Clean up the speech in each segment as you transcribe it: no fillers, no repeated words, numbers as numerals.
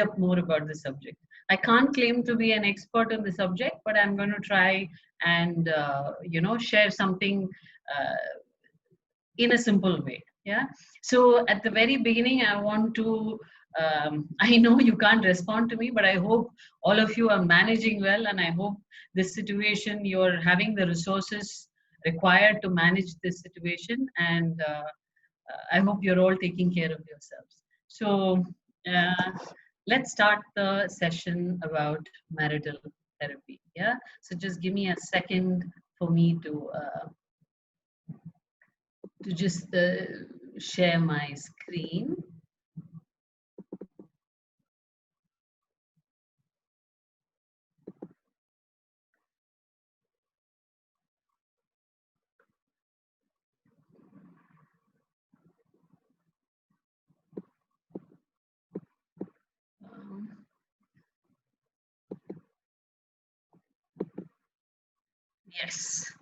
up more about the subject. I can't claim to be an expert on the subject, but I'm going to try and share something uh, in a simple way. Yeah. So at the very beginning, I want to. I know you can't respond to me, but I hope all of you are managing well, and I hope this situation you're having the resources required to manage this situation, and I hope you're all taking care of yourselves. So uh, let's start the session about marital therapy. Yeah. So just give me a second for me to just share my screen. Um, yes.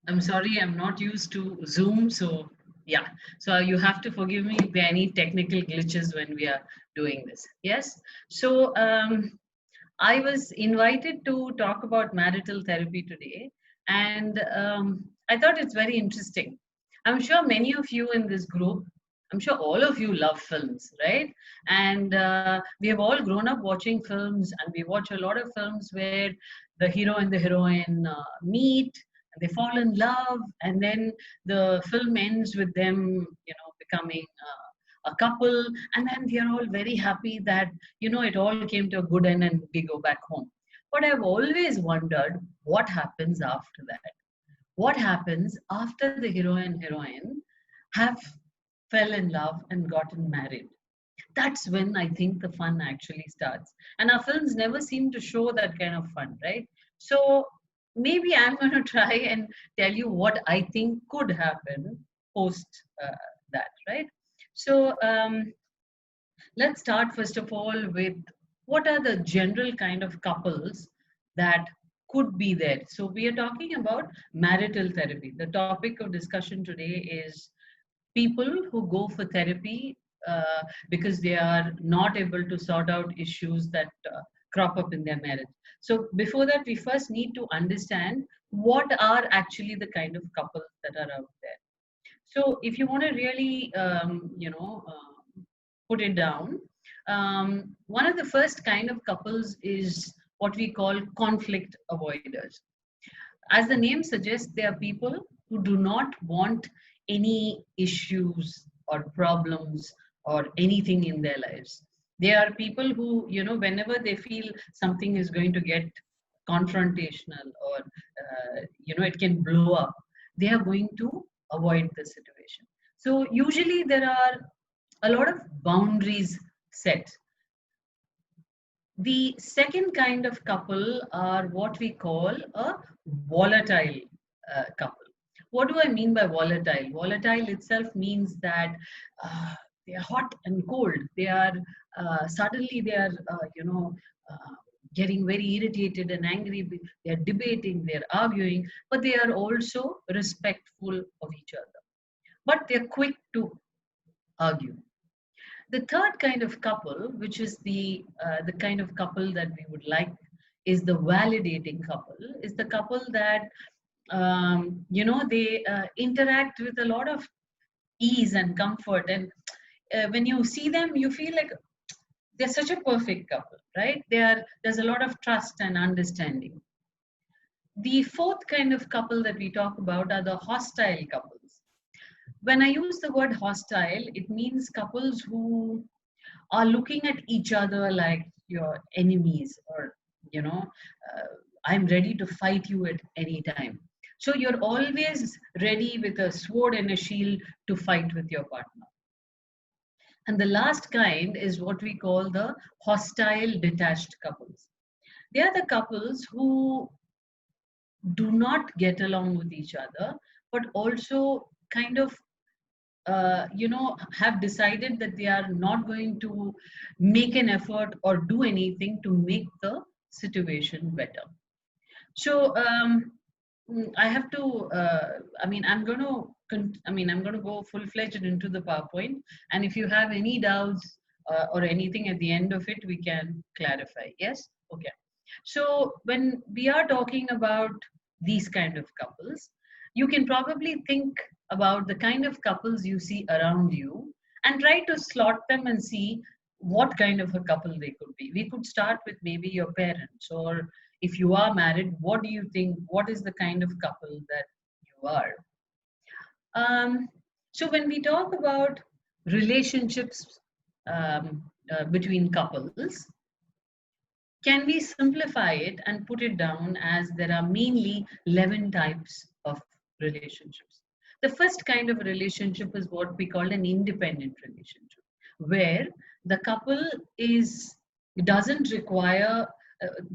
I'm sorry, I'm not used to Zoom, so yeah. So you have to forgive me if there are any technical glitches when we are doing this. Yes. So I was invited to talk about marital therapy today, and I thought it's very interesting. I'm sure many of you in this group, I'm sure all of you love films, right? And we have all grown up watching films, and we watch a lot of films where the hero and the heroine meet, and they fall in love, and then the film ends with them, becoming a couple, and then we are all very happy that it all came to a good end and we go back home. But I've always wondered what happens after that. What happens after the hero and heroine have fell in love and gotten married? That's when I think the fun actually starts. And our films never seem to show that kind of fun, right? So maybe I'm going to try and tell you what I think could happen post that, right? So let's start first of all with what are the general kind of couples that could be there. So we are talking about marital therapy. The topic of discussion today is people who go for therapy because they are not able to sort out issues that crop up in their marriage. So before that, we first need to understand what are actually the kind of couples that are out there. So if you want to really, put it down, one of the first kind of couples is what we call conflict avoiders. As the name suggests, they are people who do not want any issues or problems or anything in their lives. They are people who, whenever they feel something is going to get confrontational or, it can blow up, they are going to avoid the situation. So, usually, there are a lot of boundaries set. The second kind of couple are what we call a volatile couple. What do I mean by volatile? Volatile itself means that they are hot and cold. They are suddenly they are getting very irritated and angry. They are debating, they are arguing, but they are also respectful of each other. But they are quick to argue. The third kind of couple, which is the kind of couple that we would like, is the validating couple. Is the couple that they interact with a lot of ease and comfort, and when you see them, you feel like they're such a perfect couple, right? There's a lot of trust and understanding. The fourth kind of couple that we talk about are the hostile couples. When I use the word hostile, it means couples who are looking at each other like your enemies, or I'm ready to fight you at any time. So you're always ready with a sword and a shield to fight with your partner. And the last kind is what we call the hostile detached couples. They are the couples who do not get along with each other, but also kind of have decided that they are not going to make an effort or do anything to make the situation better. So I have to. I'm going to. I'm going to go full fledged into the PowerPoint. And if you have any doubts, or anything at the end of it, we can clarify. Yes? Okay. So when we are talking about these kind of couples, you can probably think about the kind of couples you see around you and try to slot them and see what kind of a couple they could be. We could start with maybe your parents, or if you are married, what do you think? What is the kind of couple that you are? Um, so when we talk about relationships between couples, can we simplify it and put it down as there are mainly 11 types of relationships? The first kind of relationship is what we call an independent relationship, where the couple is doesn't require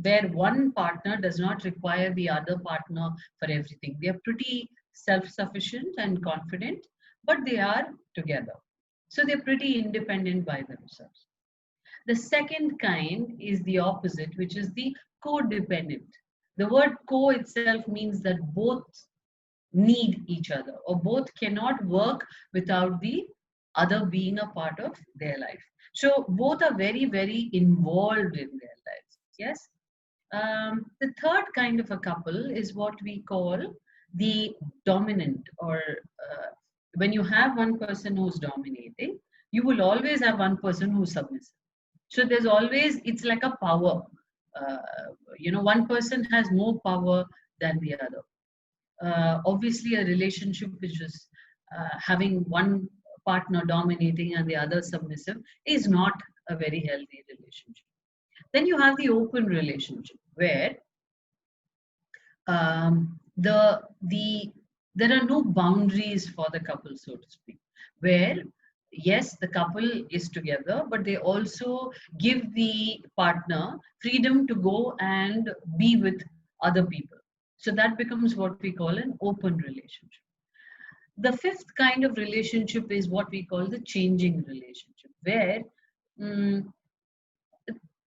where one partner does not require the other partner for everything. They are pretty self-sufficient and confident, but they are together. So they're pretty independent by themselves. The second kind is the opposite, which is the codependent. The word co itself means that both need each other, or both cannot work without the other being a part of their life. So both are very, very involved in their lives. Yes. The third kind of a couple is what we call the dominant, or when you have one person who's dominating, you will always have one person who's submissive. So there's always, it's like a power. Uh, one person has more power than the other. Obviously, a relationship which is having one partner dominating and the other submissive is not a very healthy relationship. Then you have the open relationship where the there are no boundaries for the couple, so to speak, where yes, the couple is together, but they also give the partner freedom to go and be with other people. So that becomes what we call an open relationship. The fifth kind of relationship is what we call the changing relationship, where mm,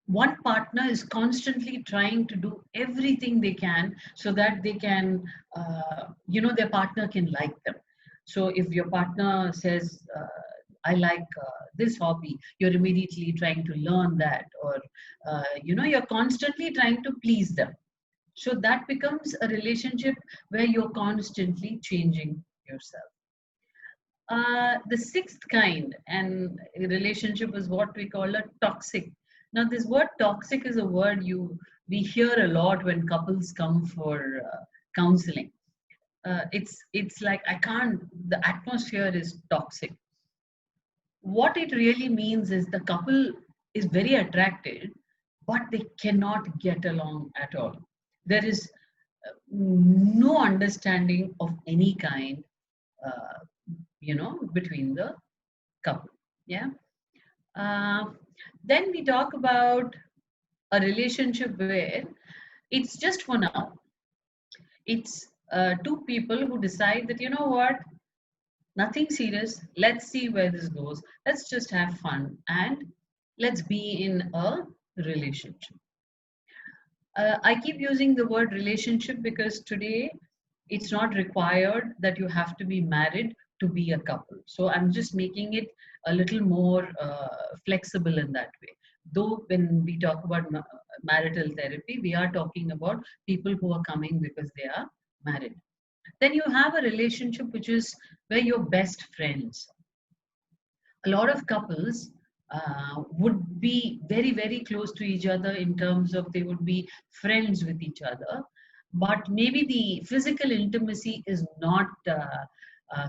one partner is constantly trying to do everything they can so that they can, their partner can like them. So if your partner says, I like this hobby, you're immediately trying to learn that, or, you're constantly trying to please them. So that becomes a relationship where you're constantly changing yourself. The sixth kind and relationship is what we call a toxic. Now, this word toxic is a word we hear a lot when couples come for counseling. It's like I can't. The atmosphere is toxic. What it really means is the couple is very attracted, but they cannot get along at all. There is no understanding of any kind, between the couple. Yeah. Uh, then we talk about a relationship where it's just for now. It's two people who decide that, you know what, nothing serious. Let's see where this goes. Let's just have fun and let's be in a relationship. I keep using the word relationship because today it's not required that you have to be married to be a couple. So I'm just making it a little more flexible in that way. Though when we talk about marital therapy, we are talking about people who are coming because they are married. Then you have a relationship which is where you're best friends. A lot of couples would be very, very close to each other in terms of they would be friends with each other, but maybe the physical intimacy is not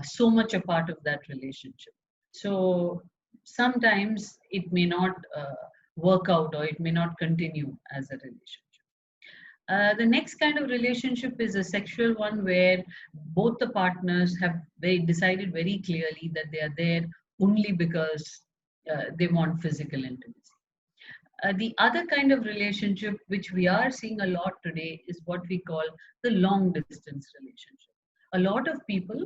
so much a part of that relationship. So sometimes it may not work out, or it may not continue as a relationship. The next kind of relationship is a sexual one where both the partners have decided very clearly that they are there only because they want physical intimacy. The other kind of relationship which we are seeing a lot today is what we call the long distance relationship. A lot of people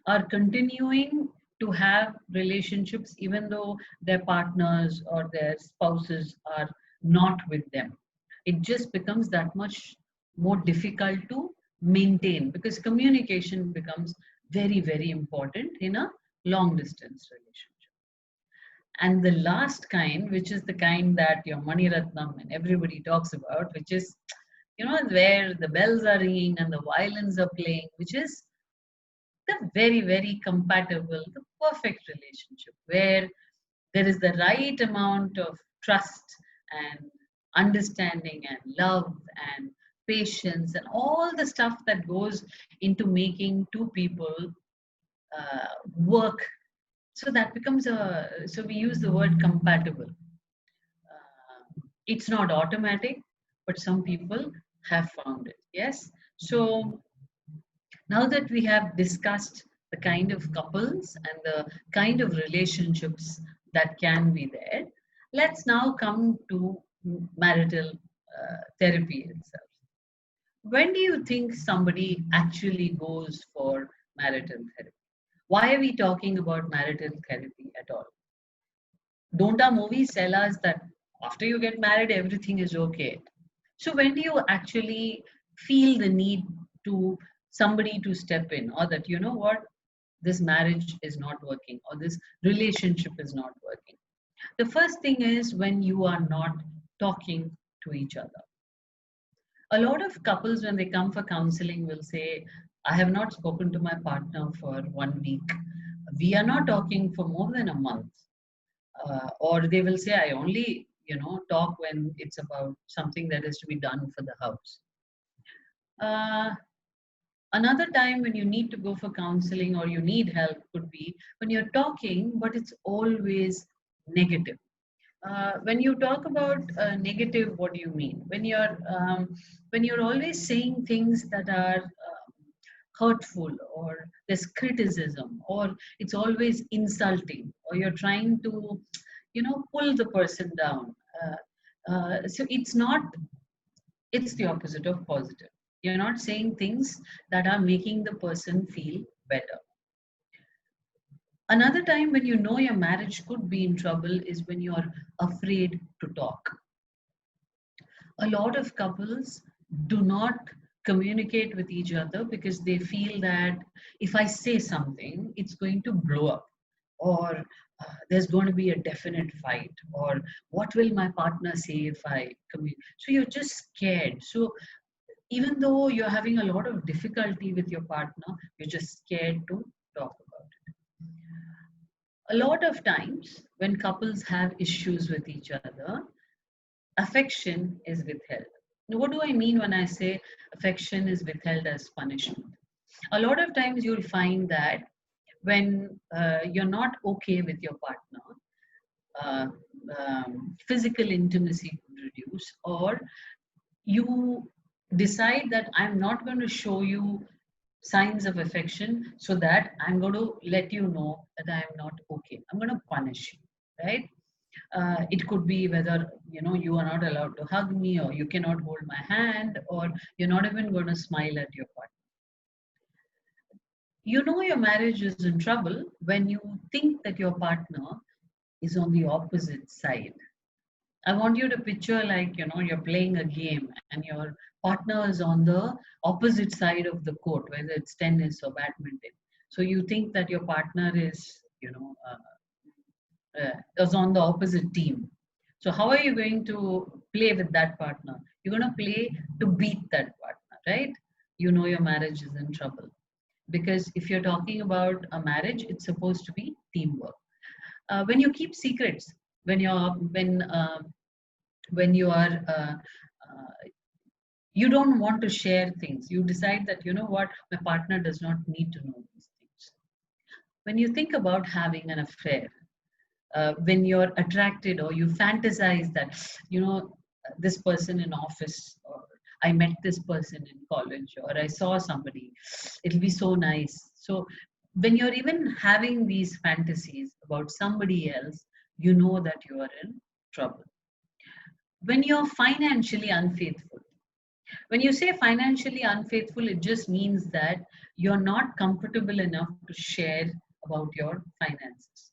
are continuing to have relationships even though their partners or their spouses are not with them. It just becomes that much more difficult to maintain because communication becomes very, very important in a long distance relationship. And the last kind, which is the kind that your Mani Ratnam and everybody talks about, which is, where the bells are ringing and the violins are playing, which is the very, very compatible, the perfect relationship where there is the right amount of trust and understanding and love and patience and all the stuff that goes into making two people work. So that becomes so we use the word compatible. It's not automatic, but some people have found it. Yes. So now that we have discussed the kind of couples and the kind of relationships that can be there, let's now come to marital therapy itself. When do you think somebody actually goes for marital therapy? Why are we talking about marital therapy at all? Don't our movies tell us that after you get married, everything is okay? So when do you actually feel the need to somebody to step in, or that you know what, this marriage is not working or this relationship is not working? The first thing is when you are not talking to each other. A lot of couples, when they come for counseling, will say, I have not spoken to my partner for 1 week. We are not talking for more than a month. Or they will say, I only, talk when it's about something that is to be done for the house. Uh, Another time when you need to go for counseling or you need help could be when you're talking, but it's always negative. When you talk about negative, what do you mean? When you're always saying things that are hurtful, or there's criticism, or it's always insulting, or you're trying to, pull the person down. So it's the opposite of positive. You're not saying things that are making the person feel better. Another time when you know your marriage could be in trouble is when you're afraid to talk. A lot of couples do not communicate with each other because they feel that if I say something, it's going to blow up, or there's going to be a definite fight, or what will my partner say if I communicate? So you're just scared. So even though you're having a lot of difficulty with your partner, you're just scared to talk about it. A lot of times when couples have issues with each other, affection is withheld. Now, what do I mean when I say affection is withheld as punishment? A lot of times you'll find that when you're not okay with your partner, uh, physical intimacy could reduce, or you decide that I'm not going to show you signs of affection so that I'm going to let you know that I'm not okay. I'm going to punish you, right? It could be whether you are not allowed to hug me, or you cannot hold my hand, or you're not even going to smile at your partner. You know your marriage is in trouble when you think that your partner is on the opposite side. I want you to picture like you're playing a game and your partner is on the opposite side of the court, whether it's tennis or badminton. So you think that your partner is is on the opposite team. So how are you going to play with that partner? You're going to play to beat that partner, right? You know your marriage is in trouble, because if you're talking about a marriage, it's supposed to be teamwork. When you keep secrets, when you are you don't want to share things, you decide that what, my partner does not need to know these things. When you think about having an affair, when you're attracted or you fantasize that this person in office, or I met this person in college, or I saw somebody, it'll be so nice. So when you're even having these fantasies about somebody else, you know that you are in trouble. When you're financially unfaithful, when you say financially unfaithful, it just means that you're not comfortable enough to share about your finances.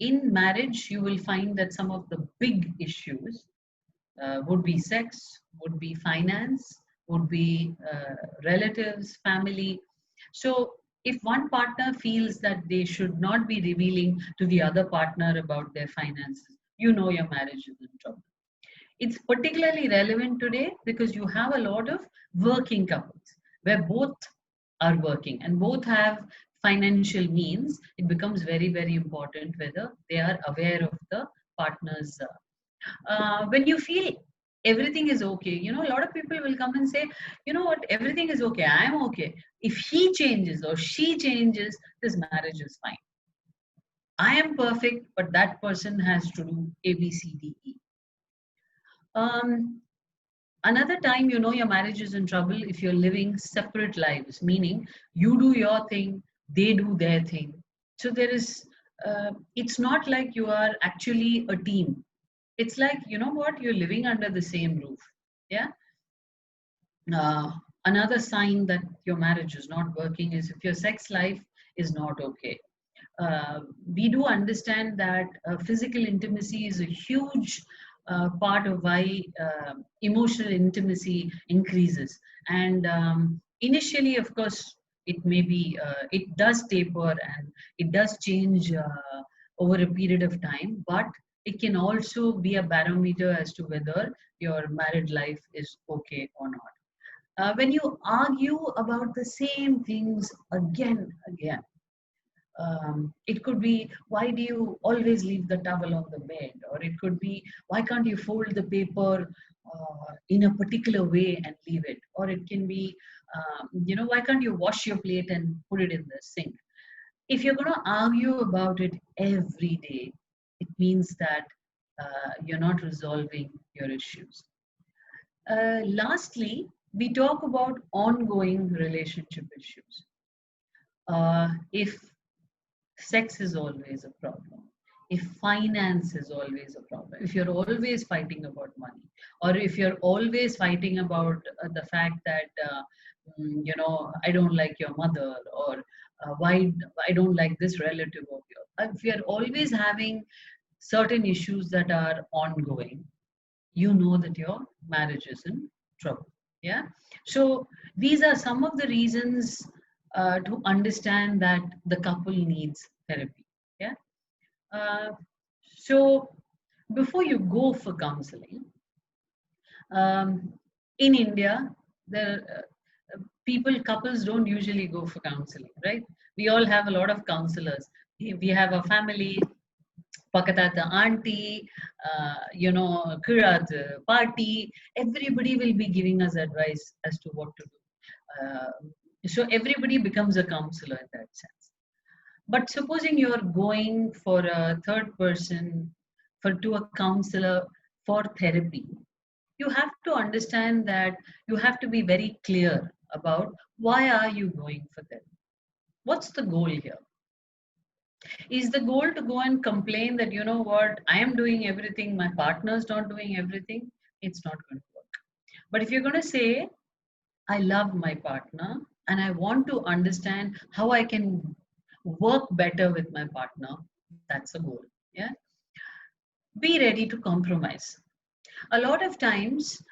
In marriage, you will find that some of the big issues would be sex, would be finance, would be relatives, family. So if one partner feels that they should not be revealing to the other partner about their finances, you know your marriage is in trouble. It's particularly relevant today because you have a lot of working couples where both are working and both have financial means. It becomes very, very important whether they are aware of the partner's. When you feel everything is okay, you know, a lot of people will come and say, you know what, everything is okay, I'm okay. If he changes or she changes, this marriage is fine. I am perfect, but that person has to do A, B, C, D, E. Um, Another time you know your marriage is in trouble if you're living separate lives, meaning you do your thing, they do their thing. So there is, it's not like you are actually a team. It's like, you know what, you're living under the same roof. Yeah. Another sign that your marriage is not working is if your sex life is not okay. We do understand that physical intimacy is a huge part of why emotional intimacy increases. And initially, of course, it may be, it does taper and it does change over a period of time, but it can also be a barometer as to whether your married life is okay or not. When you argue about the same things again, it could be, why do you always leave the towel on the bed? Or it could be, why can't you fold the paper in a particular way and leave it? Or it can be, you know, why can't you wash your plate and put it in the sink? If you're going to argue about it every day, it means that you're not resolving your issues. Lastly, we talk about ongoing relationship issues. If sex is always a problem, if finance is always a problem, if you're always fighting about money, or if you're always fighting about the fact that, you know, I don't like your mother, or why I don't like this relative of yours, if you're always having certain issues that are ongoing, you know that your marriage is in trouble. Yeah. So these are some of the reasons to understand that the couple needs therapy. Yeah. uh, so before you go for counseling, um, in India, there couples don't usually go for counseling, right? We all have a lot of counselors. We have a family, Pakatata auntie, Kirat party, everybody will be giving us advice as to what to do. So everybody becomes a counselor in that sense. But supposing you're going for a third person, to a counselor for therapy, you have to understand that you have to be very clear about why are you going for therapy. What's the goal here? Is the goal to go and complain that, you know what, I am doing everything, my partner's not doing everything? It's not going to work. But if you're going to say, I love my partner and I want to understand how I can work better with my partner, that's a goal. Yeah. Be ready to compromise. A lot of times,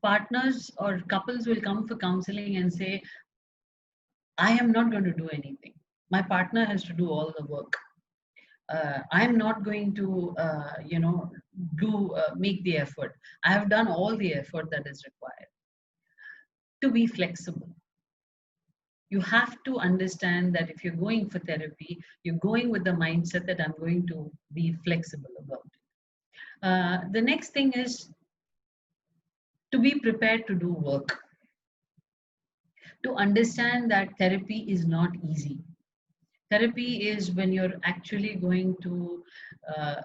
partners or couples will come for counseling and say, I am not going to do anything. My partner has to do all the work. I'm not going to, make the effort. I have done all the effort that is required. To be flexible, you have to understand that if you're going for therapy, you're going with the mindset that I'm going to be flexible about it. The next thing is to be prepared to do work, to understand that therapy is not easy. Therapy is when you're actually going to uh,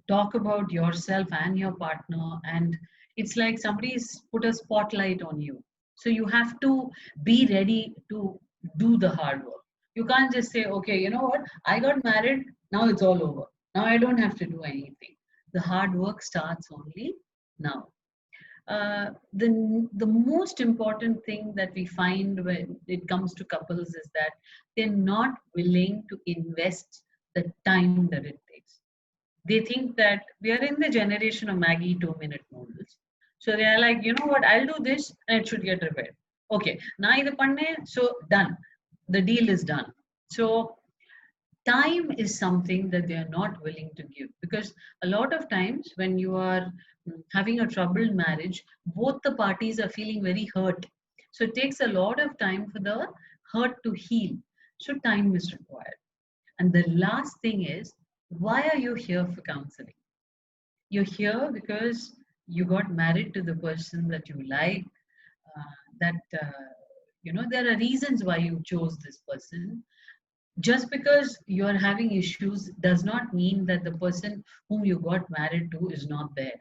talk about yourself and your partner, and it's like somebody's put a spotlight on you. So you have to be ready to do the hard work. You can't just say, okay, you know what, I got married, now it's all over. Now I don't have to do anything. The hard work starts only now. The most important thing that we find when it comes to couples is that they're not willing to invest the time that it takes. They think that we are in the generation of Maggie 2-minute noodles. So they are like, you know what, I'll do this and it should get repaired. Okay, now either panne, so done. the deal is done. So time is something that they are not willing to give, because a lot of times when you are having a troubled marriage, both the parties are feeling very hurt. So it takes a lot of time for the hurt to heal. So time is required. And the last thing is, why are you here for counseling? You're here because you got married to the person that you like, that there are reasons why you chose this person. Just because you're having issues does not mean that the person whom you got married to is not there.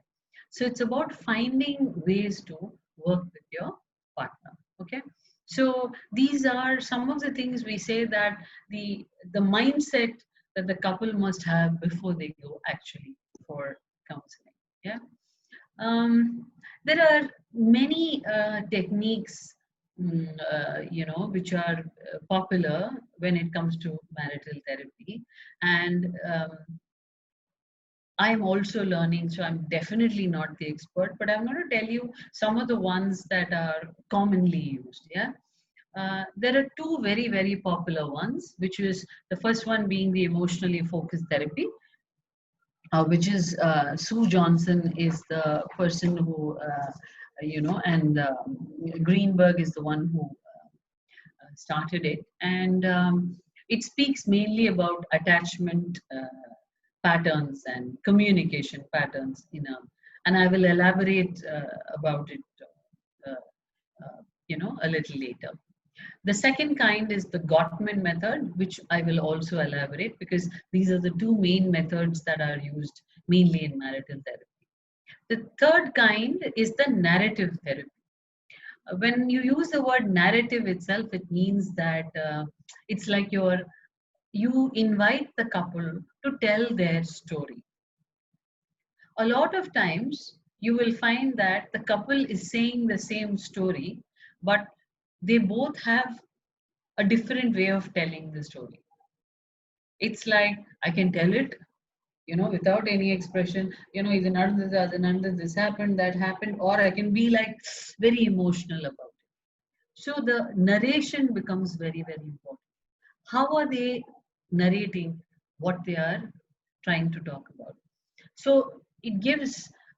So it's about finding ways to work with your partner. Okay. So these are some of the things we say that the mindset that the couple must have before they go actually for counseling. Yeah. There are many techniques, which are popular when it comes to marital therapy. And I'm also learning, so I'm definitely not the expert, but I'm going to tell you some of the ones that are commonly used. Yeah. There are two very, very popular ones, which is the first one being the emotionally focused therapy, which is Sue Johnson is the person who, and Greenberg is the one who started it. And it speaks mainly about attachment patterns and communication patterns and I will elaborate about it, uh, a little later. The second kind is the Gottman method, which I will also elaborate, because these are the two main methods that are used mainly in marital therapy. The third kind is the narrative therapy. When you use the word narrative itself, it means that it's like you invite the couple to tell their story. A lot of times you will find that the couple is saying the same story, but they both have a different way of telling the story. It's like I can tell it, without any expression, இது நடந்தது அது நடந்தது, this happened, that happened, or I can be like very emotional about it. So the narration becomes very, very important. How are they narrating what they are trying to talk about? So it gives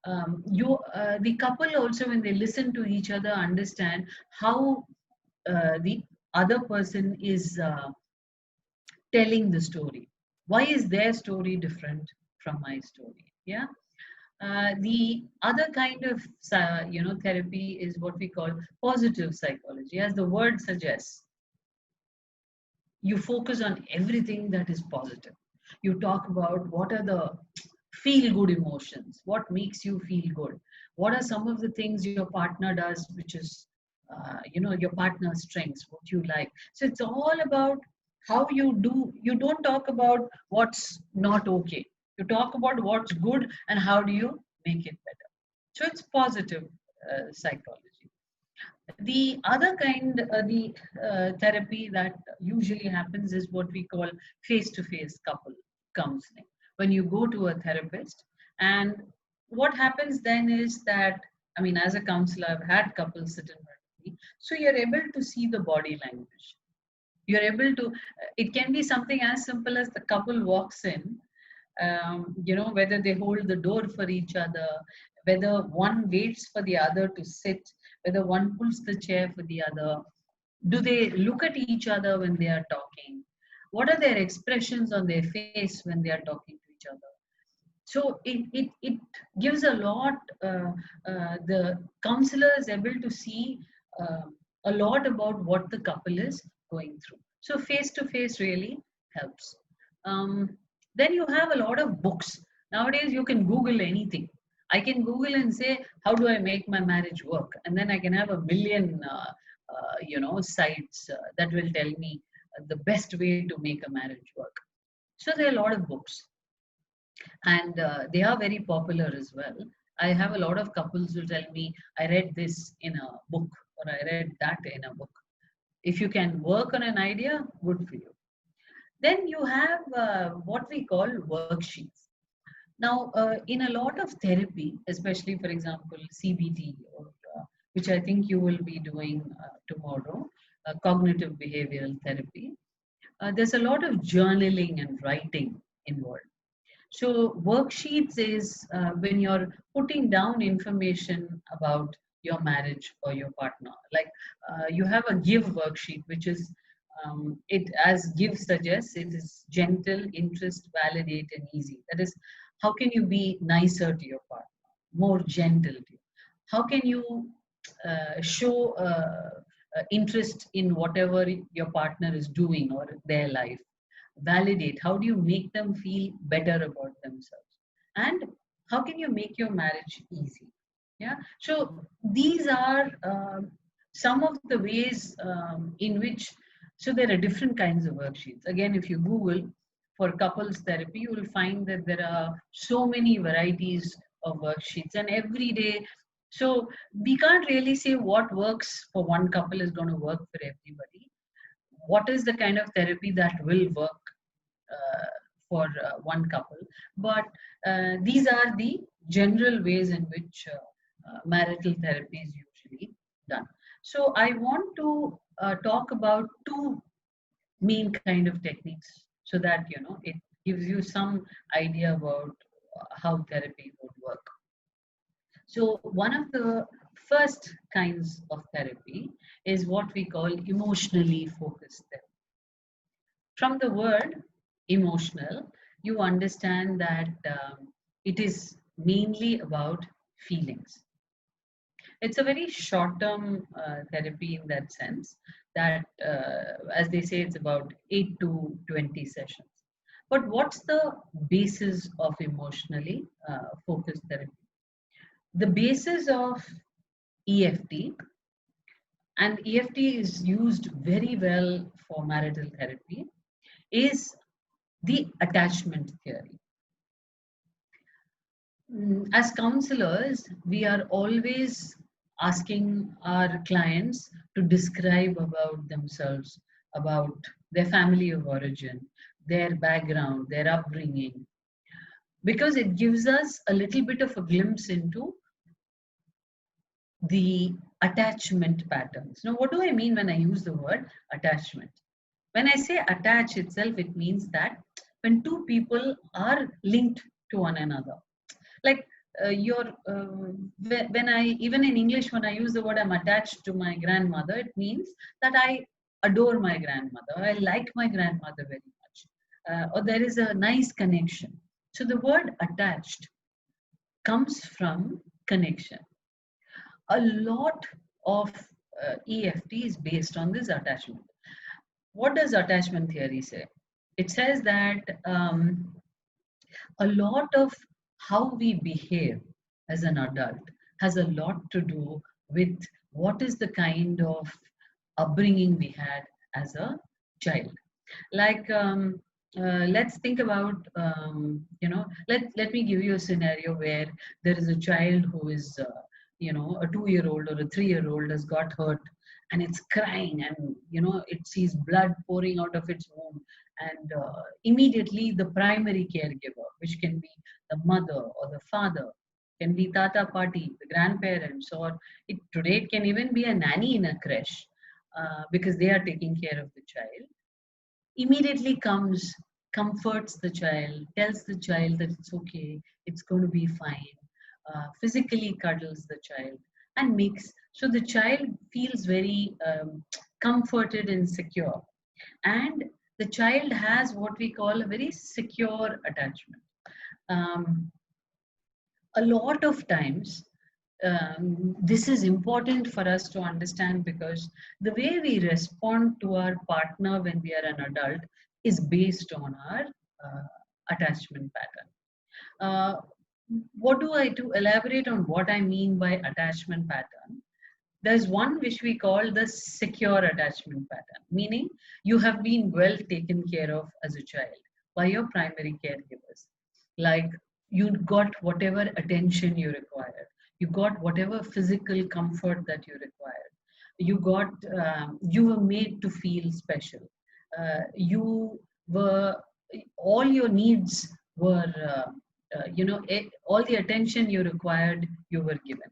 the couple also, when they listen to each other, understand how the other person is telling the story. Why is their story different from my story? Yeah. The other kind of therapy is what we call positive psychology. As the word suggests, you focus on everything that is positive. You talk about what are the feel good emotions, what makes you feel good, what are some of the things your partner does, which is your partner's strengths, what you like. So it's all about how you do. You don't talk about what's not okay, you talk about what's good and how do you make it better. So it's positive psychology. The other kind, the therapy that usually happens is what we call face-to-face couple counseling. When you go to a therapist, and what happens then is that, I mean, as a counselor, I've had couples sit in front of me, so you're able to see the body language. You're able to, it can be something as simple as the couple walks in, whether they hold the door for each other, whether one waits for the other to sit, whether one pulls the chair for the other. Do they look at each other when they are talking? What are their expressions on their face when they are talking to each other? So it gives a lot, the counselor is able to see uh, a lot about what the couple is going through. So face to face really helps. Then you have a lot of books. Nowadays you can Google anything. I can Google and say, how do I make my marriage work? And then I can have a million sites that will tell me the best way to make a marriage work. So there are a lot of books, and they are very popular as well. I have a lot of couples who tell me, I read this in a book, or I read that in a book. If you can work on an idea, good for you. Then you have what we call worksheets. Now in a lot of therapy, especially for example CBT, or which I think you will be doing tomorrow, cognitive behavioral therapy, there's a lot of journaling and writing involved. So worksheets is when you're putting down information about your marriage or your partner. Like you have a give worksheet, which is it as give suggests, it is gentle, interest, validate, and easy. That is, how can you be nicer to your partner, more gentle to you? How can you show interest in whatever your partner is doing or their life? Validate, how do you make them feel better about themselves, and how can you make your marriage easy? Yeah, so these are some of the ways in which, so there are different kinds of worksheets. Again, if you google for couples therapy, you will find that there are so many varieties of worksheets, and every day, so we can't really say what works for one couple is going to work for everybody. What is the kind of therapy that will work for one couple? But these are the general ways in which marital therapy is usually done. So I want to talk about two main kind of techniques, so that it gives you some idea about how therapy would work. So one of the first kinds of therapy is what we call emotionally focused therapy. From the word emotional, you understand that it is mainly about feelings. It's a very short term therapy in that sense, that, as they say, it's about 8 to 20 sessions. But what's the basis of emotionally focused therapy? The basis of EFT, and EFT is used very well for marital therapy, is the attachment theory. As counselors, we are always asking our clients to describe about themselves, about their family of origin, their background, their upbringing, because it gives us a little bit of a glimpse into the attachment patterns. Now, what do I mean when I use the word attachment? When I say attach itself, it means that when two people are linked to one another, like when I, even in English, when I use the word I'm attached to my grandmother, it means that I adore my grandmother, I like my grandmother very much, or there is a nice connection. So the word attached comes from connection. A lot of EFT is based on this attachment. What does attachment theory say? It says that a lot of how we behave as an adult has a lot to do with what is the kind of upbringing we had as a child. Like, let's think about, let me give you a scenario where there is a child who is, a 2-year-old or a 3-year-old has got hurt, and it's crying, and it sees blood pouring out of its womb, and immediately the primary caregiver, which can be the mother or the father, can be tata party, the grandparents, or today it can even be a nanny in a creche, because they are taking care of the child, immediately comes, comforts the child, tells the child that it's okay, it's going to be fine, physically cuddles the child, and makes so the child feels very comforted and secure. And the child has what we call a very secure attachment. Um, a lot of times, this is important for us to understand, because the way we respond to our partner when we are an adult is based on our attachment pattern. Uh, what do I to elaborate on what I mean by attachment pattern? There's one which we call the secure attachment pattern, meaning you have been well taken care of as a child by your primary caregivers. Like, you got whatever attention you required, you got whatever physical comfort that you required, you were made to feel special. You were, all your needs were, all the attention you required, you were given.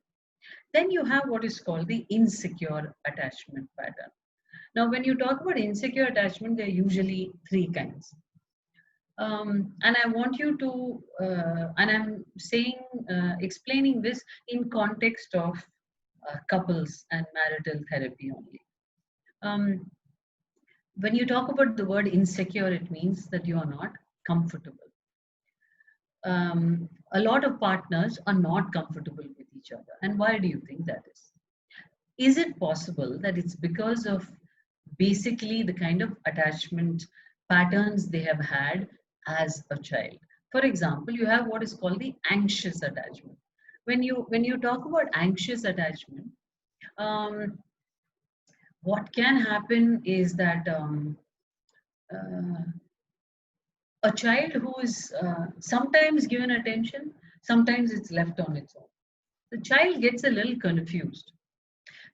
Then you have what is called the insecure attachment pattern. Now, when you talk about insecure attachment, there are usually three kinds. And I want you to, and I'm saying, explaining this in context of couples and marital therapy only. Um, when you talk about the word insecure, it means that you are not comfortable. A lot of partners are not comfortable with each other. And why do you think that is? Is it possible that it's because of basically the kind of attachment patterns they have had as a child? For example, you have what is called the anxious attachment. When you talk about anxious attachment, um, what can happen is that uh, a child who is sometimes given attention, sometimes it's left on its own. The child gets a little confused.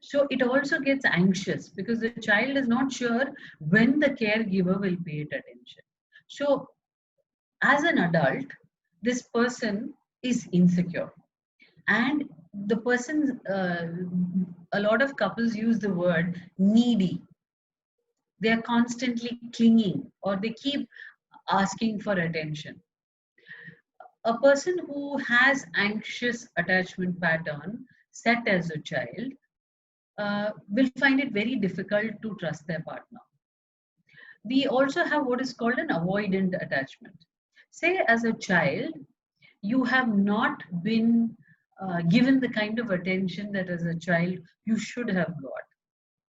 So it also gets anxious because the child is not sure when the caregiver will pay it attention. So as an adult, this person is insecure. And the person, a lot of couples use the word needy. They are constantly clinging or they keep asking for attention. A person who has anxious attachment pattern set as a child will find it very difficult to trust their partner. We also have what is called an avoidant attachment. Say, as a child, you have not been given the kind of attention that as a child you should have got,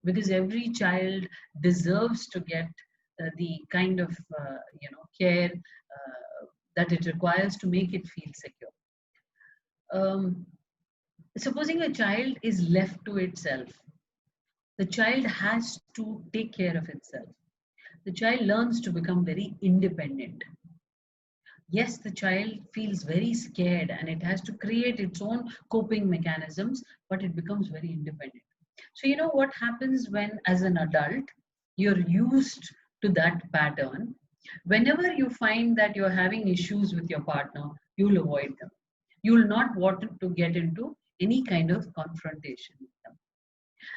because every child deserves to get the kind of care that it requires to make it feel secure. Um, Supposing a child is left to itself, the child has to take care of itself. The child learns to become very independent. Yes, the child feels very scared and it has to create its own coping mechanisms, but it becomes very independent. So, you know what happens when, as an adult, you're used to that pattern? Whenever you find that you're having issues with your partner, you'll avoid them. You'll not want to get into any kind of confrontation with them.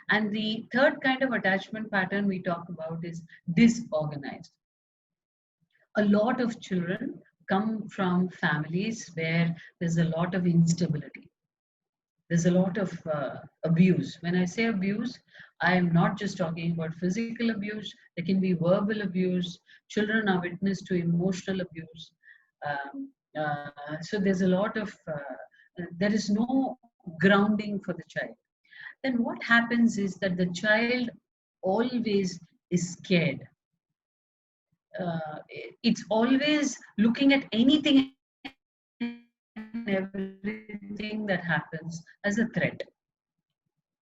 And the third kind of attachment pattern we talk about is disorganized. A lot of children come from families where there's a lot of instability. There's a lot of abuse. When I say abuse, I am not just talking about physical abuse. There can be verbal abuse. Children are witness to emotional abuse. So there's a lot of, there is no grounding for the child. Then what happens is that the child always is scared. It's always looking at anything and everything that happens as a threat.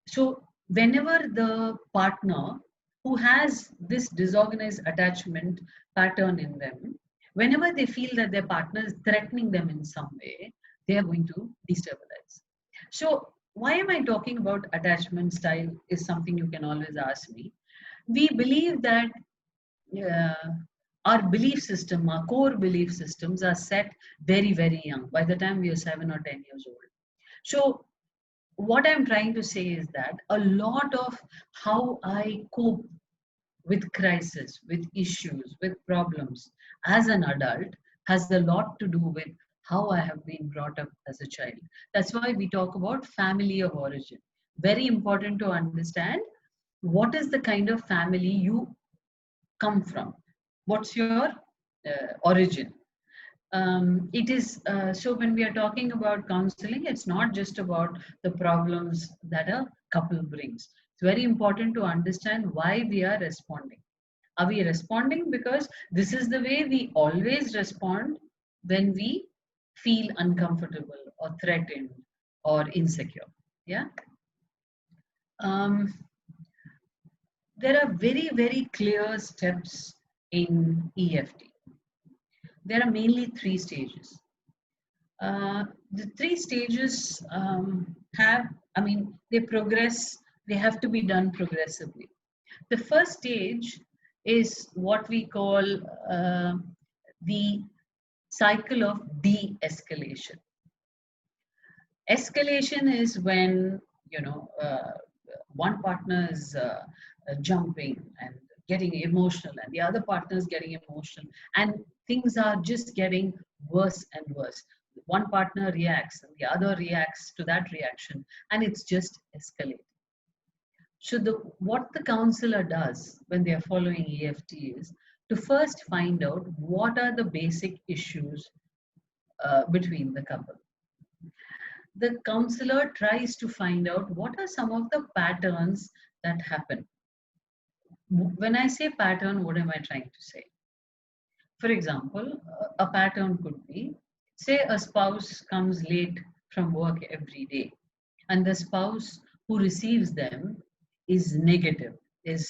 So whenever the partner who has this disorganized attachment pattern in them, whenever they feel that their partner is threatening them in some way, they are going to destabilize. So why am I talking about attachment style is something you can always ask me. We believe that uh, our belief system, our core belief systems are set very, very young, by the time we are 7 or 10 years old. So what I'm trying to say is that a lot of how I cope with crisis, with issues, with problems as an adult has a lot to do with how I have been brought up as a child. That's why we talk about family of origin. Very important to understand what is the kind of family you come from. What's your origin? It is so when we are talking about counseling, it's not just about the problems that a couple brings. It's very important to understand why we are responding. Are we responding because this is the way we always respond when we feel uncomfortable or threatened or insecure? Yeah. Um, there are very, very clear steps in EFT. There are mainly three stages. The three stages they progress, they have to be done progressively. The first stage is what we call the cycle of de-escalation. Escalation is when, you know, one partner is jumping and getting emotional, and the other partner is getting emotional, and things are just getting worse and worse. One partner reacts and the other reacts to that reaction, and it's just escalating. So what the counselor does when they are following EFT is to first find out what are the basic issues between the couple. The counselor tries to find out what are some of the patterns that happen. When I say pattern, what am I trying to say? For example, a pattern could be, say a spouse comes late from work every day, and the spouse who receives them is negative, is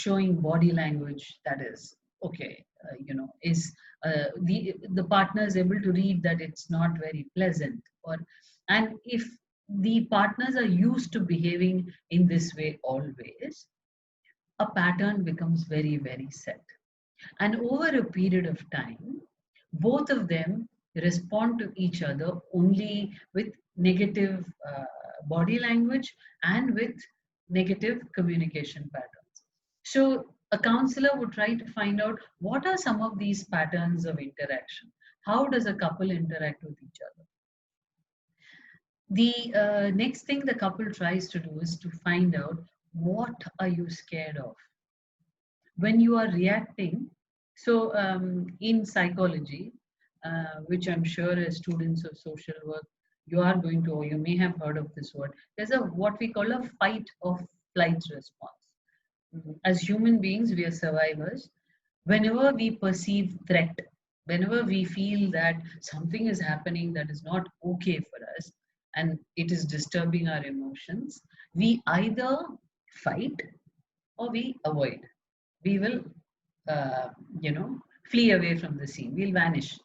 showing body language that is okay, is the partner is able to read that it's not very pleasant, or and if the partners are used to behaving in this way always, a pattern becomes very, very set. And over a period of time, both of them respond to each other only with negative body language and with negative communication patterns. So, a counselor would try to find out what are some of these patterns of interaction. How does a couple interact with each other? The next thing the couple tries to do is to find out what are you scared of when you are reacting. So, in psychology, which I'm sure as students of social work, you are going to, or you may have heard of this word, there's a what we call a fight or flight response. As human beings, we are survivors. Whenever we perceive threat, whenever we feel that something is happening that is not okay for us and it is disturbing our emotions, we either fight or we avoid. We will, uh, flee away from the scene. We'll vanish.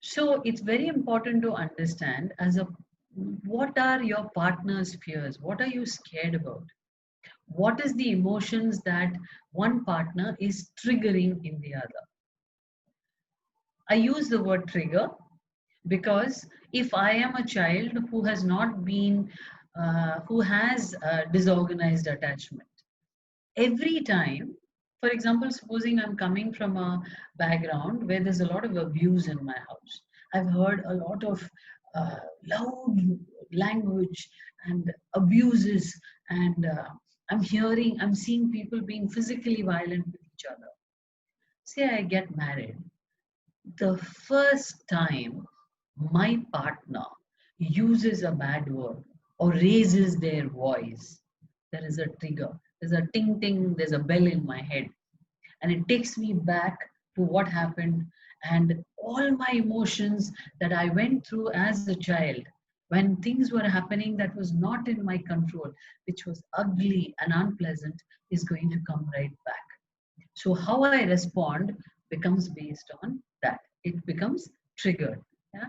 So it's very important to understand what are your partner's fears? What are you scared about? What is the emotions that one partner is triggering in the other? I use the word trigger because if I am a child who has not been, who has disorganized attachment, every time, for example, supposing I'm coming from a background where there's a lot of abuse in my house, I've heard a lot of loud language and abuses, and I'm seeing people being physically violent with each other. Say I get married, the first time my partner uses a bad word or raises their voice, there is a trigger. There's a ting ting, there's a bell in my head. And it takes me back to what happened and all my emotions that I went through as a child when things were happening that was not in my control, which was ugly and unpleasant, is going to come right back. So how I respond becomes based on that. It becomes triggered. Yeah.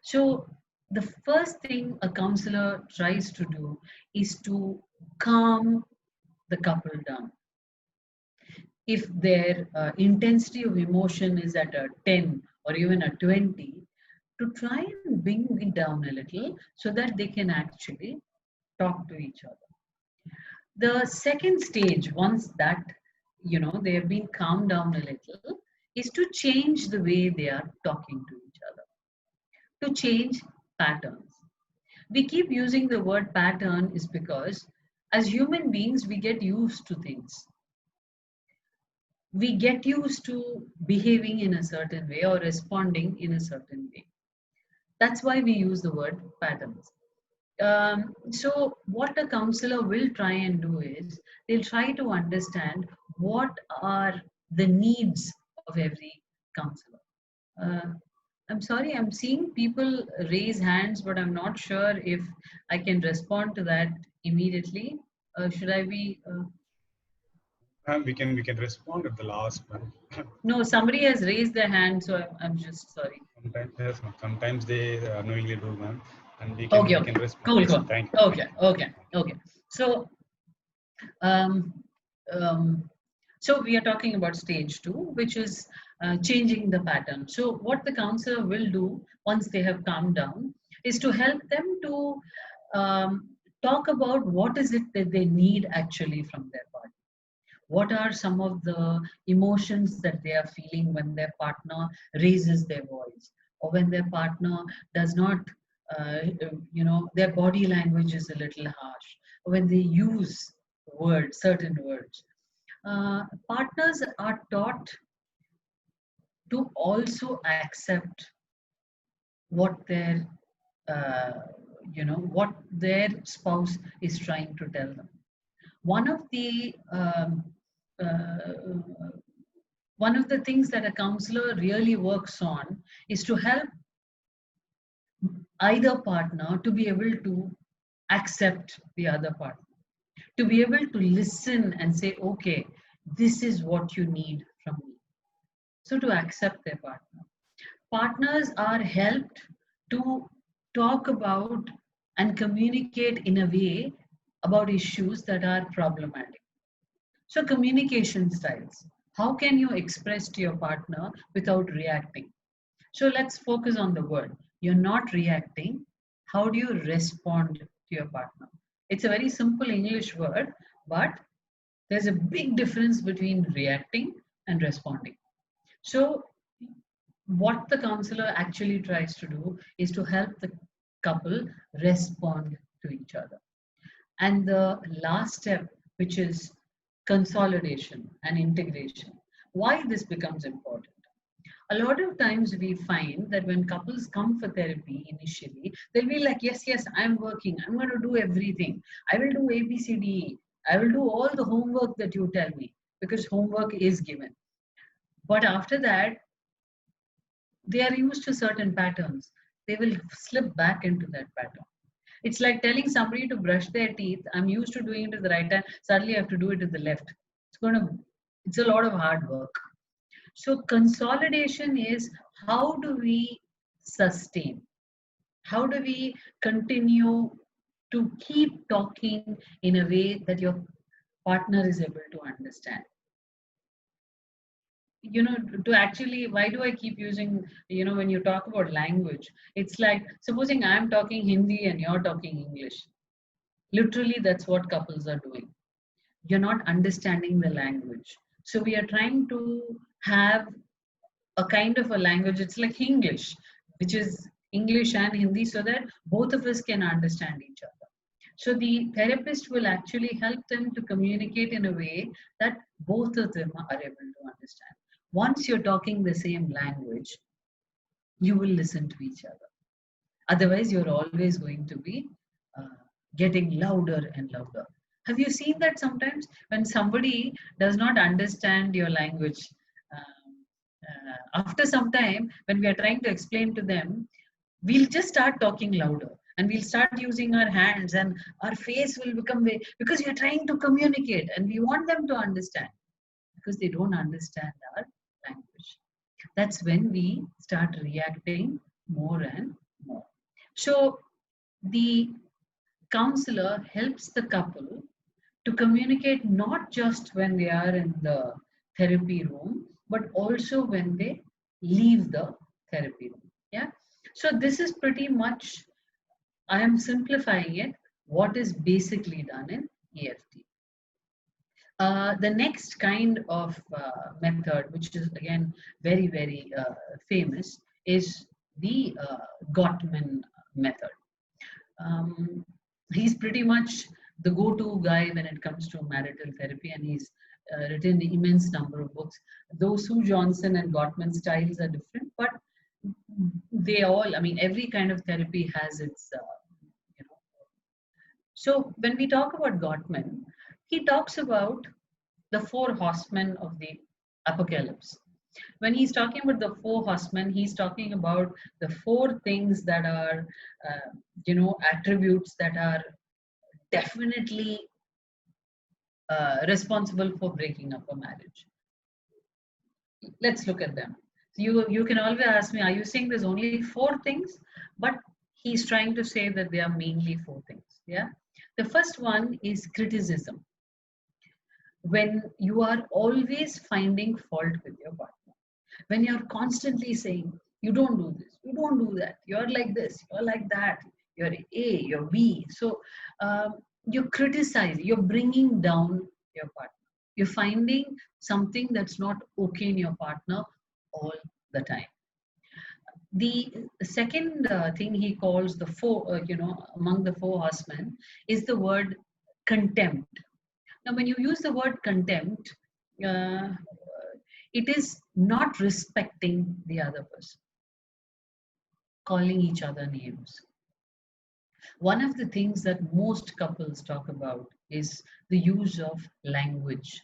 So the first thing a counselor tries to do is to calm the couple down. If their intensity of emotion is at a 10 or even a 20, to try and bring it down a little so that they can actually talk to each other. The second stage, once that they have been calmed down a little, is to change the way they are talking to each other, to change patterns. We keep using the word pattern is because as human beings we get used to things. We get used to behaving in a certain way or responding in a certain way. That's why we use the word patterns. So what a counselor will try and do is they'll try to understand what are the needs of every counselor. Uh, I'm sorry, I'm seeing people raise hands, but I'm not sure if I can respond to that immediately. Should I be? We can respond at the last one. No, somebody has raised their hand, so I'm just sorry. Sometimes, yes, sometimes they unknowingly do, ma'am, and we can Okay, we okay, can respond. cool, Yes, cool. thank you. Okay, okay, okay. So, um, um, so we are talking about stage two, which is changing the pattern. So what the counselor will do once they have calmed down is to help them to talk about what is it that they need actually from their partner. What are some of the emotions that they are feeling when their partner raises their voice, or when their partner does not, their body language is a little harsh, or when they use words, certain words. Partners are taught to also accept what their uh, what their spouse is trying to tell them. One of the uh, one of the things that a counselor really works on is to help either partner to be able to accept the other partner, to be able to listen and say, okay, this is what you need from me. So to accept their partner. Partners are helped to talk about and communicate in a way about issues that are problematic. So, communication styles. How can you express to your partner without reacting? So, let's focus on the word. You're not reacting. How do you respond to your partner? It's a very simple English word, but there's a big difference between reacting and responding. So, what the counselor actually tries to do is to help the couple respond to each other. And the last step, which is consolidation and integration. Why this becomes important? A lot of times we find that when couples come for therapy initially, they'll be like, yes, yes, I'm working. I'm going to do everything. I will do A, B, C, D, E. I will do all the homework that you tell me because homework is given. But after that, they are used to certain patterns. They will slip back into that pattern. It's like telling somebody to brush their teeth. I'm used to doing it to the right hand. Suddenly I have to do it to the left. It's a lot of hard work. So consolidation is, how do we sustain? How do we continue to keep talking in a way that your partner is able to understand? To actually, why do I keep using, when you talk about language, it's like supposing I'm talking Hindi and you're talking English. Literally, that's what couples are doing. You're not understanding the language, so we are trying to have a kind of a language. It's like English, which is English and Hindi, so that both of us can understand each other. So the therapist will actually help them to communicate in a way that both of them are able to understand. Once you're talking the same language, you will listen to each other. Otherwise, you're always going to be uh, getting louder and louder. Have you seen that sometimes when somebody does not understand your language? After some time, when we are trying to explain to them, we'll just start talking louder and we'll start using our hands and our face will become way, because we are trying to communicate and we want them to understand, because they don't understand our language. That's when we start reacting more and more. So the counselor helps the couple to communicate not just when they are in the therapy room, but also when they leave the therapy room. Yeah. So this is pretty much, I am simplifying it, what is basically done in EFT. The next kind of method, which is again very, very famous, is the Gottman method. Um, he's pretty much the go-to guy when it comes to marital therapy, and he's written an immense number of books. Though Sue Johnson and Gottman styles are different, but they all, I mean, every kind of therapy has its, you know. So when we talk about Gottman, he talks about the four horsemen of the apocalypse. When he's talking about the four horsemen, he's talking about the four things that are, attributes that are definitely responsible for breaking up a marriage. Let's look at them. You can always ask me, are you saying there's only four things? But he's trying to say that there are mainly four things. Yeah. The first one is criticism. When you are always finding fault with your partner, when you're constantly saying, you don't do this, you don't do that, you're like this, you're like that, you're A, you're B. So you're criticizing, you're bringing down your partner. You're finding something that's not okay in your partner all the time. The second thing he calls the four, among the four horsemen is the word contempt. Now, when you use the word contempt, uh, it is not respecting the other person, calling each other names. One of the things that most couples talk about is the use of language.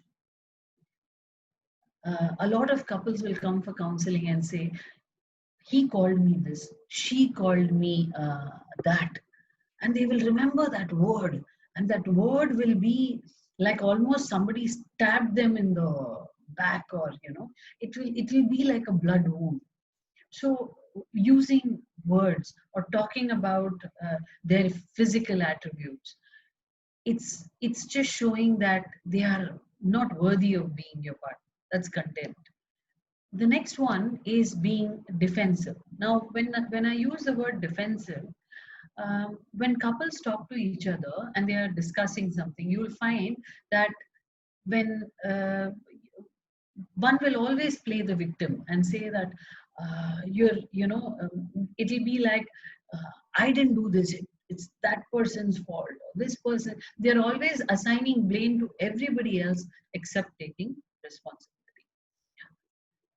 A lot of couples will come for counseling and say, he called me this, she called me that. And they will remember that word. And that word will be like almost somebody stabbed them in the back, or, it will be like a blood wound. So using words or talking about their physical attributes, it's just showing that they are not worthy of being your partner. That's contempt. The next one is being defensive. Now, when I use the word defensive, when couples talk to each other and they are discussing something, you will find that when one will always play the victim and say that it'll be like, I didn't do this. It's that person's fault. This person. They're always assigning blame to everybody else except taking responsibility.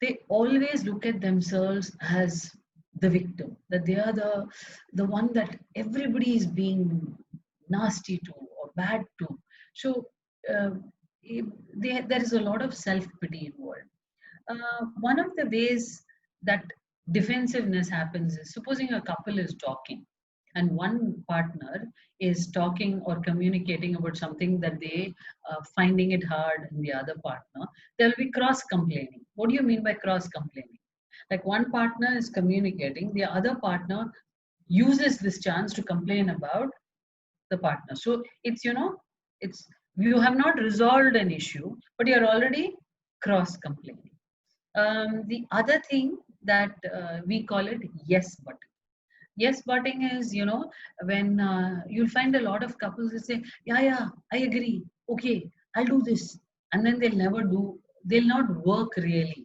They always look at themselves as the victim, that they are the one that everybody is being nasty to or bad to. So uh, there is a lot of self-pity involved. One of the ways that defensiveness happens is, supposing a couple is talking and one partner is talking or communicating about something that they finding it hard in the other partner, there will be cross complaining. What do you mean by cross complaining? Like, one partner is communicating, the other partner uses this chance to complain about the partner. So it's you have not resolved an issue, but you're already cross complaining. The other thing that we call it yes butting. Yes butting is, when you'll find a lot of couples who say, yeah, yeah, I agree. Okay, I'll do this. And then they'll not work really.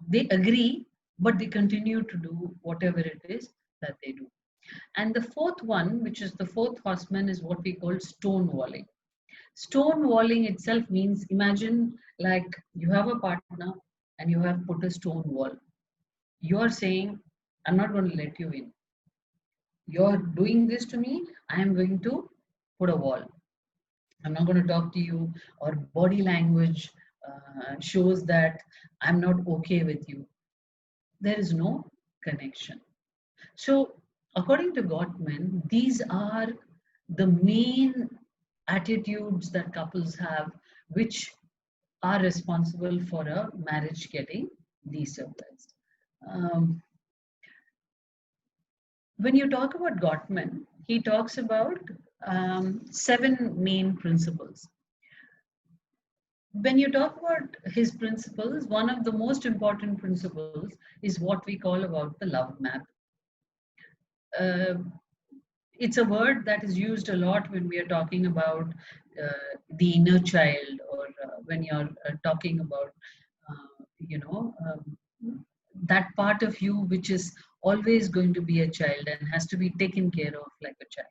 They agree, but they continue to do whatever it is that they do. And the fourth one, which is the fourth horseman, is what we call stonewalling. Stonewalling itself means, imagine like you have a partner and you have put a stone wall. You're saying, I'm not going to let you in. You're doing this to me, I am going to put a wall. I'm not going to talk to you, or body language shows that I'm not okay with you. There is no connection. So, according to Gottman, these are the main attitudes that couples have, which are responsible for a marriage getting destabilized. Um, when you talk about Gottman, he talks about 7 main principles. When you talk about his principles, one of the most important principles is what we call about the love map. Uh, it's a word that is used a lot when we are talking about the inner child, or when you're talking about, that part of you which is always going to be a child and has to be taken care of like a child.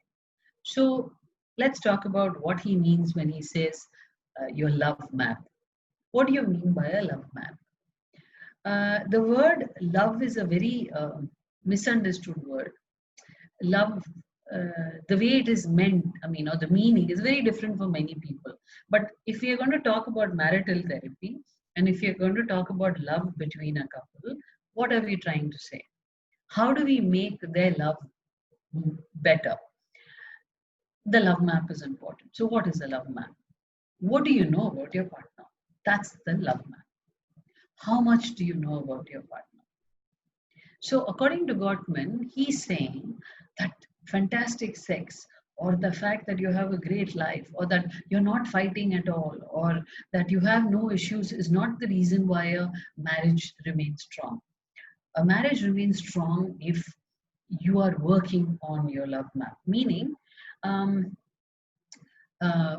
So let's talk about what he means when he says your love map. What do you mean by a love map? The word love is a very misunderstood word. Love, the way it is meant, or the meaning is very different for many people. But if we are going to talk about marital therapy, and if you're going to talk about love between a couple, what are we trying to say? How do we make their love better? The love map is important. So what is a love map? What do you know about your partner? That's the love map. How much do you know about your partner? So according to Gottman, he's saying that fantastic sex, or the fact that you have a great life, or that you're not fighting at all, or that you have no issues, is not the reason why a marriage remains strong. A marriage remains strong if you are working on your love map. Meaning, um, uh,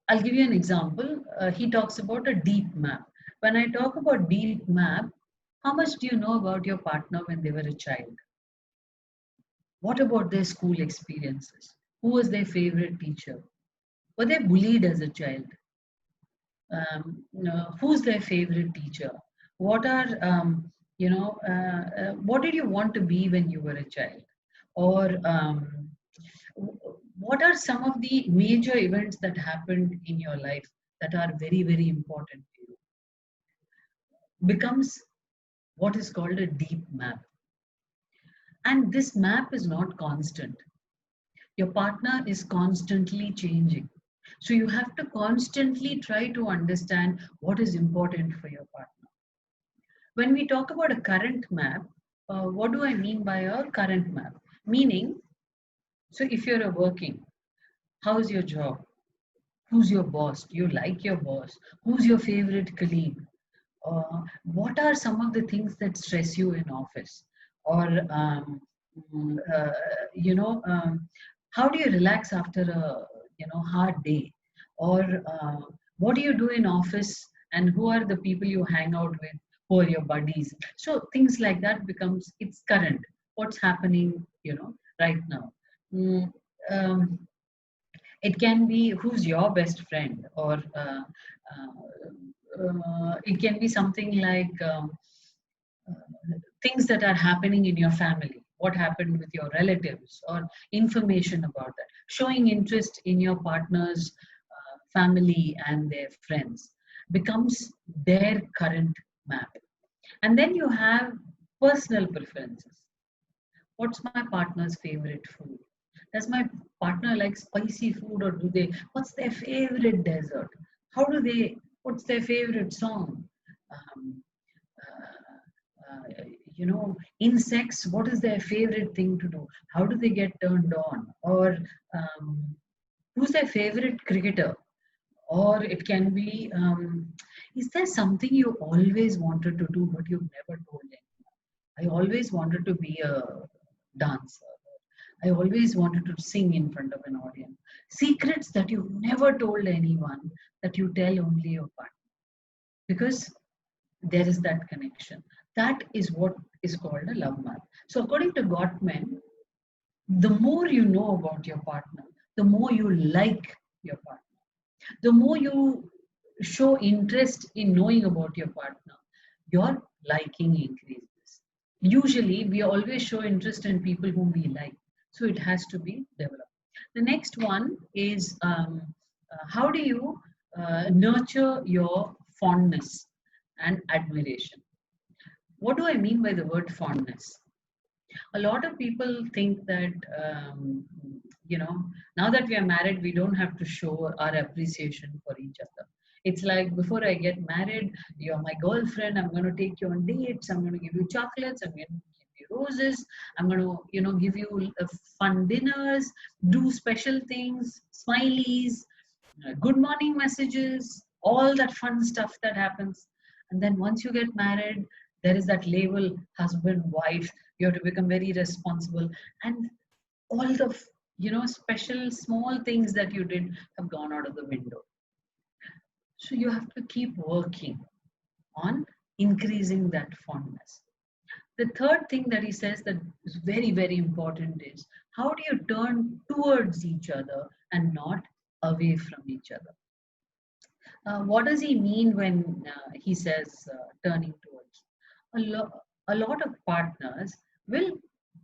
I'll give you an example. He talks about a deep map. When I talk about deep map, how much do you know about your partner when they were a child? What about their school experiences? Who was their favorite teacher? Were they bullied as a child? Who's their favorite teacher? What are what did you want to be when you were a child? Or what are some of the major events that happened in your life that are very, very important to you? Becomes what is called a deep map. And this map is not constant. Your partner is constantly changing. So you have to constantly try to understand what is important for your partner. When we talk about a current map, what do I mean by a current map? Meaning, so if you're a working, how's your job? Who's your boss? Do you like your boss? Who's your favorite colleague? What are some of the things that stress you in office? Or, mm, uh, you know, how do you relax after a hard day? Or what do you do in office? And who are the people you hang out with? Who are your buddies? So things like that becomes it's current. What's happening? Right now. Mm, um, it can be who's your best friend, or it can be something like things that are happening in your family, what happened with your relatives, or information about that. Showing interest in your partner's family and their friends becomes their current map. And then you have personal preferences. What's my partner's favorite food? Does my partner like spicy food, or do they? What's their favorite dessert? How do they? What's their favorite song? Um, Insects. What is their favorite thing to do? How do they get turned on? Or who's their favorite cricketer? Or it can be, is there something you always wanted to do but you've never told anyone? I always wanted to be a dancer. I always wanted to sing in front of an audience. Secrets that you've never told anyone, that you tell only your partner. Because there is that connection. That is what is called a love map. So, according to Gottman, the more you know about your partner, the more you like your partner. The more you show interest in knowing about your partner, your liking increases. Usually, we always show interest in people whom we like. So it has to be developed. The next one is how do you nurture your fondness and admiration? What do I mean by the word fondness? A lot of people think that, now that we are married, we don't have to show our appreciation for each other. It's like, before I get married, you're my girlfriend, I'm going to take you on dates, I'm going to give you chocolates, I'm going to give you roses, I'm going to give you fun dinners, do special things, smileys, good morning messages, all that fun stuff that happens. And then once you get married, there is that label husband, wife. You have to become very responsible. And all the, special small things that you did have gone out of the window. So you have to keep working on increasing that fondness. The third thing that he says that is very, very important is how do you turn towards each other and not away from each other? What does he mean when he says turning towards? A lot of partners will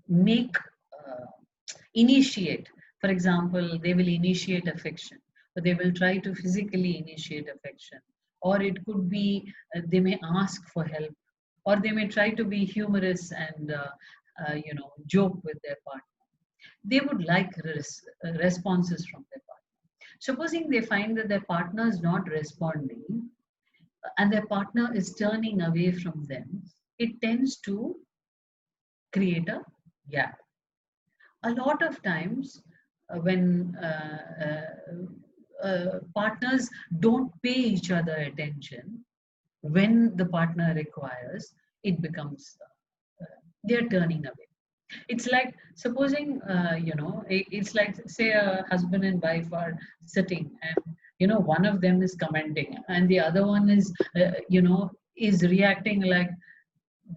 make, uh, initiate. For example, they will initiate affection, or they will try to physically initiate affection, or it could be they may ask for help, or they may try to be humorous and joke with their partner. They would like responses from their partner. Supposing they find that their partner is not responding and their partner is turning away from them, it tends to create a gap. A lot of times, when partners don't pay each other attention, when the partner requires, it becomes they're turning away. It's like supposing, it's like say a husband and wife are sitting, and one of them is commenting, and the other one is reacting like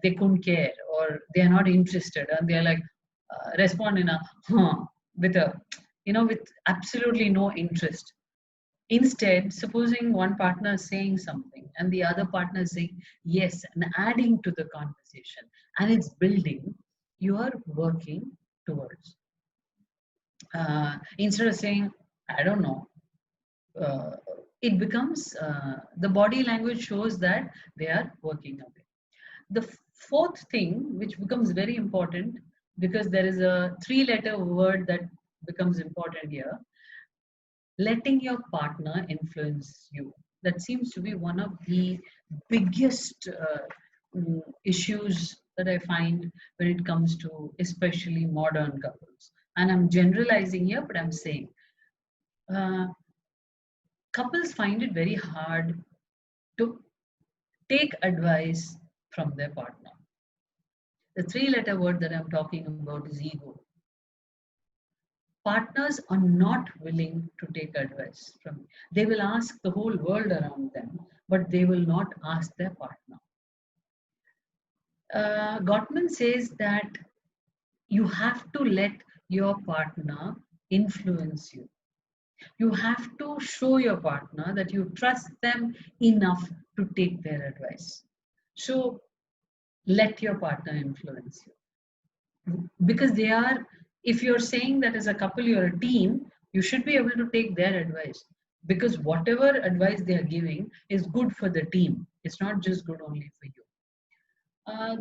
they couldn't care or they are not interested, and they're like respond in a with a with absolutely no interest. Instead, supposing one partner is saying something and the other partner is saying yes and adding to the conversation, and it's building, you are working towards. Instead of saying, I don't know, uh, it becomes the body language shows that they are working away. The fourth thing, which becomes very important, because there is a three-letter word that becomes important here, letting your partner influence you. That seems to be one of the biggest issues that I find when it comes to especially modern couples. And I'm generalizing here, but I'm saying uh, couples find it very hard to take advice from their partner. The three-letter word that I'm talking about is ego. Partners are not willing to take advice from you. They will ask the whole world around them, but they will not ask their partner. Gottman says that you have to let your partner influence you. You have to show your partner that you trust them enough to take their advice. So let your partner influence you. Because they are, if you're saying that as a couple, you're a team, you should be able to take their advice. Because whatever advice they are giving is good for the team. It's not just good only for you.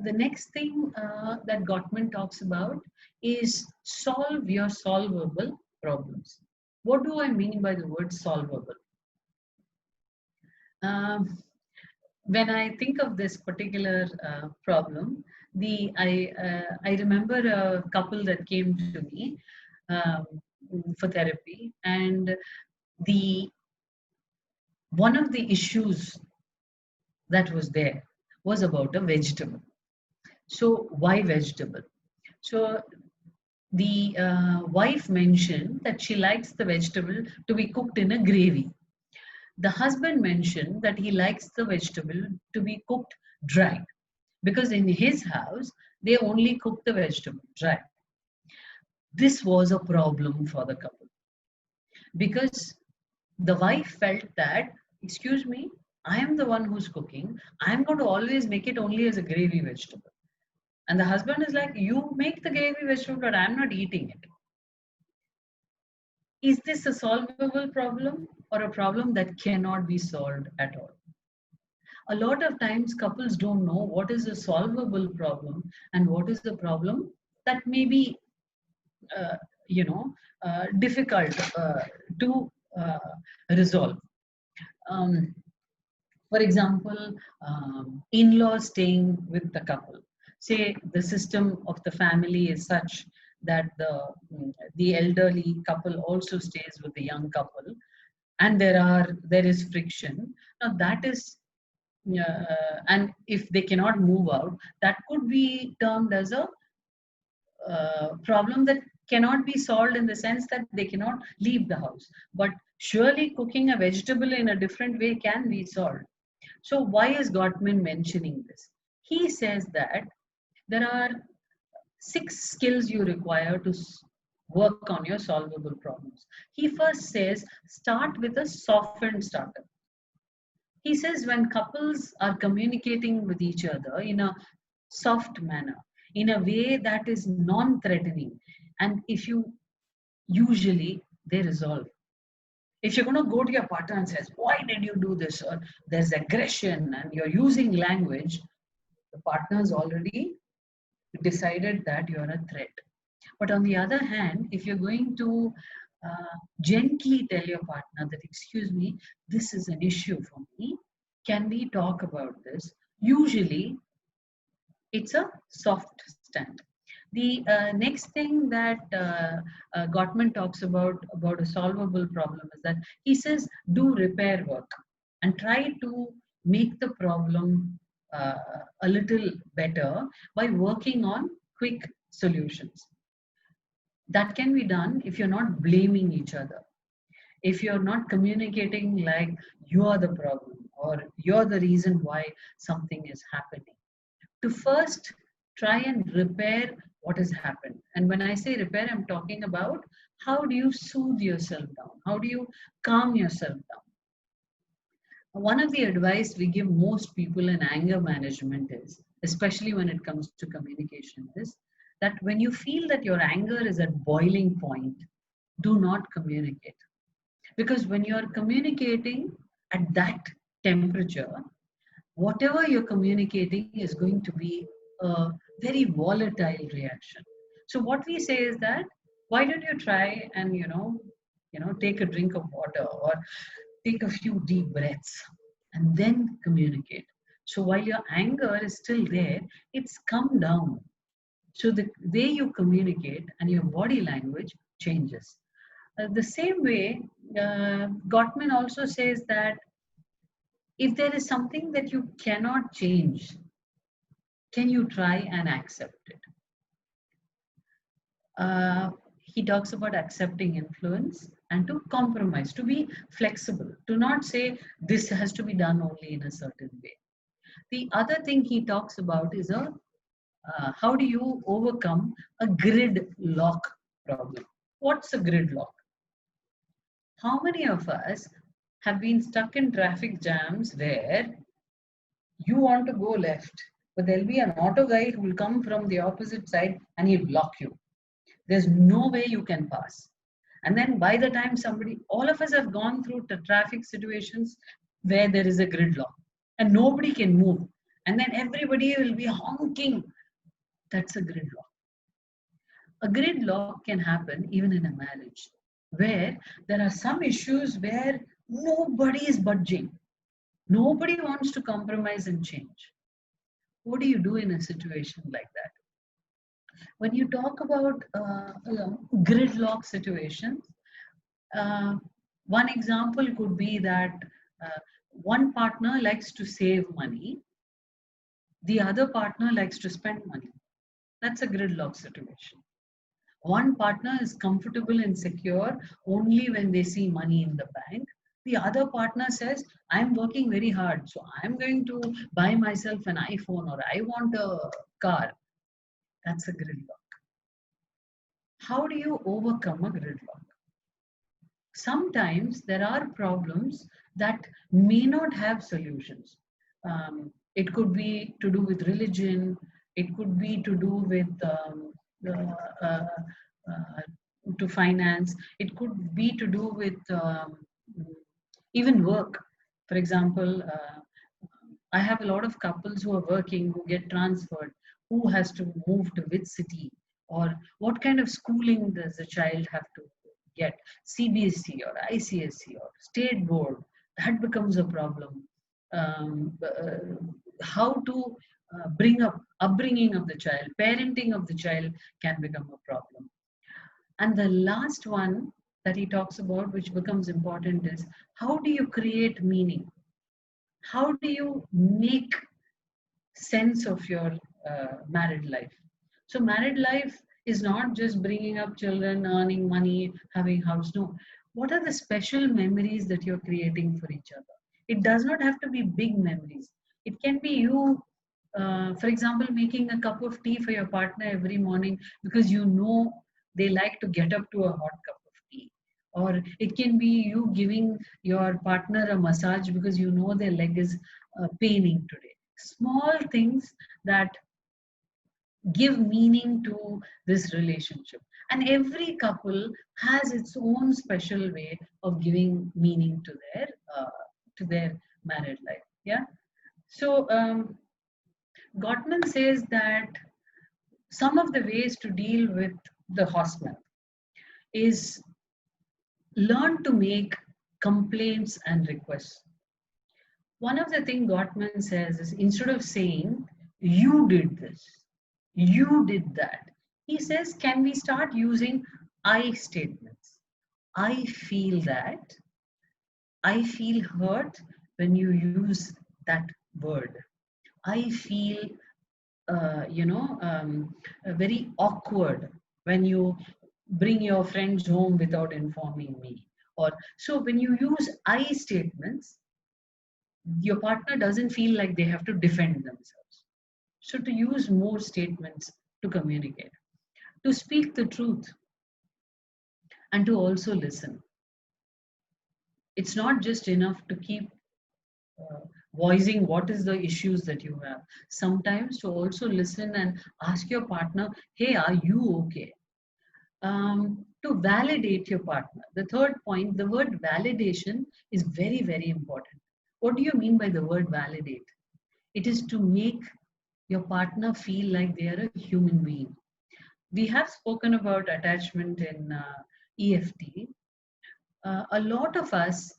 The next thing that Gottman talks about is solve your solvable problems. What do I mean by the word solvable? Um, when I think of this particular problem, I remember a couple that came to me um, for therapy, and the one of the issues that was there was about a vegetable. So why vegetable? So the wife mentioned that she likes the vegetable to be cooked in a gravy. The husband mentioned that he likes the vegetable to be cooked dry, because in his house they only cook the vegetable dry. This was a problem for the couple, because the wife felt that, excuse me, I am the one who's cooking, I'm going to always make it only as a gravy vegetable. And the husband is like, you make the gravy vegetable, but I'm not eating it. Is this a solvable problem or a problem that cannot be solved at all? A lot of times couples don't know what is a solvable problem and what is the problem that may be uh, difficult to uh, resolve. um, for example, in-laws staying with the couple, say the system of the family is such that the elderly couple also stays with the young couple, and there is friction. Now that is and if they cannot move out, that could be termed as a problem that cannot be solved, in the sense that they cannot leave the house. But surely cooking a vegetable in a different way can be solved. So why is Gottman mentioning this? He says that there are 6 skills you require to work on your solvable problems. He first says start with a softened starter. He says when couples are communicating with each other in a soft manner, in a way that is non-threatening, and if you usually they resolve. If you're going to go to your partner and says, why did you do this? Or there's aggression and you're using language, the partner's already decided that you're a threat. But on the other hand, if you're going to gently tell your partner that, excuse me, this is an issue for me, can we talk about this? Usually, it's a soft stand. The next thing that Gottman talks about a solvable problem is that he says do repair work and try to make the problem uh, a little better by working on quick solutions. That can be done if you're not blaming each other, if you're not communicating like you are the problem or you're the reason why something is happening. To first try and repair what has happened. And when I say repair, I'm talking about how do you soothe yourself down? How do you calm yourself down? One of the advice we give most people in anger management is, especially when it comes to communication, is that when you feel that your anger is at boiling point, do not communicate. Because when you're communicating at that temperature, whatever you're communicating is going to be a very volatile reaction. So what we say is that why don't you try and take a drink of water or take a few deep breaths and then communicate. So while your anger is still there, it's come down. So the way you communicate and your body language changes. The same way, Gottman also says that if there is something that you cannot change, can you try and accept it? He talks about accepting influence and to compromise, to be flexible, to not say this has to be done only in a certain way. The other thing he talks about is how do you overcome a gridlock problem? What's a gridlock? How many of us have been stuck in traffic jams where you want to go left, but there'll be an auto guy who will come from the opposite side and he'll block you. There's no way you can pass. And then by the time all of us have gone through the traffic situations where there is a gridlock and nobody can move. And then everybody will be honking. That's a gridlock. A gridlock can happen even in a marriage where there are some issues where nobody is budging. Nobody wants to compromise and change. What do you do in a situation like that? When you talk about gridlock situations, one example could be that one partner likes to save money, the other partner likes to spend money. That's a gridlock situation. One partner is comfortable and secure only when they see money in the bank. The other partner says, I'm working very hard, so I'm going to buy myself an iPhone or I want a car. That's a gridlock. How do you overcome a gridlock? Sometimes there are problems that may not have solutions. It could be to do with religion. It could be to do with to finance. It could be to do with even work. For example, I have a lot of couples who are working, who get transferred, who has to move to which city, or what kind of schooling does the child have to get, CBSE or ICSE or state board. That becomes a problem. How to bring up upbringing of the child, parenting of the child can become a problem. And the last one that he talks about, which becomes important, is how do you create meaning? How do you make sense of your married life? So married life is not just bringing up children, earning money, having house. No. What are the special memories that you're creating for each other? It does not have to be big memories. It can be you, for example, making a cup of tea for your partner every morning because you know they like to get up to a hot cup of tea. Or it can be you giving your partner a massage because you know their leg is paining today. Small things that give meaning to this relationship. And every couple has its own special way of giving meaning to their married life. Yeah. So Gottman says that some of the ways to deal with the horseman is learn to make complaints and requests. One of the things Gottman says is instead of saying, you did this, you did that, he says, can we start using I statements? I feel that. I feel hurt when you use that word. I feel very awkward when you bring your friends home without informing me. Or so when you use I statements, your partner doesn't feel like they have to defend themselves. So to use more statements to communicate, to speak the truth, and to also listen. It's not just enough to keep uh, voicing what is the issues that you have. Sometimes to also listen and ask your partner, hey, are you okay? To validate your partner. The third point, the word validation is very, very important. What do you mean by the word validate? It is to make your partner feel like they are a human being. We have spoken about attachment in EFT. A lot of us,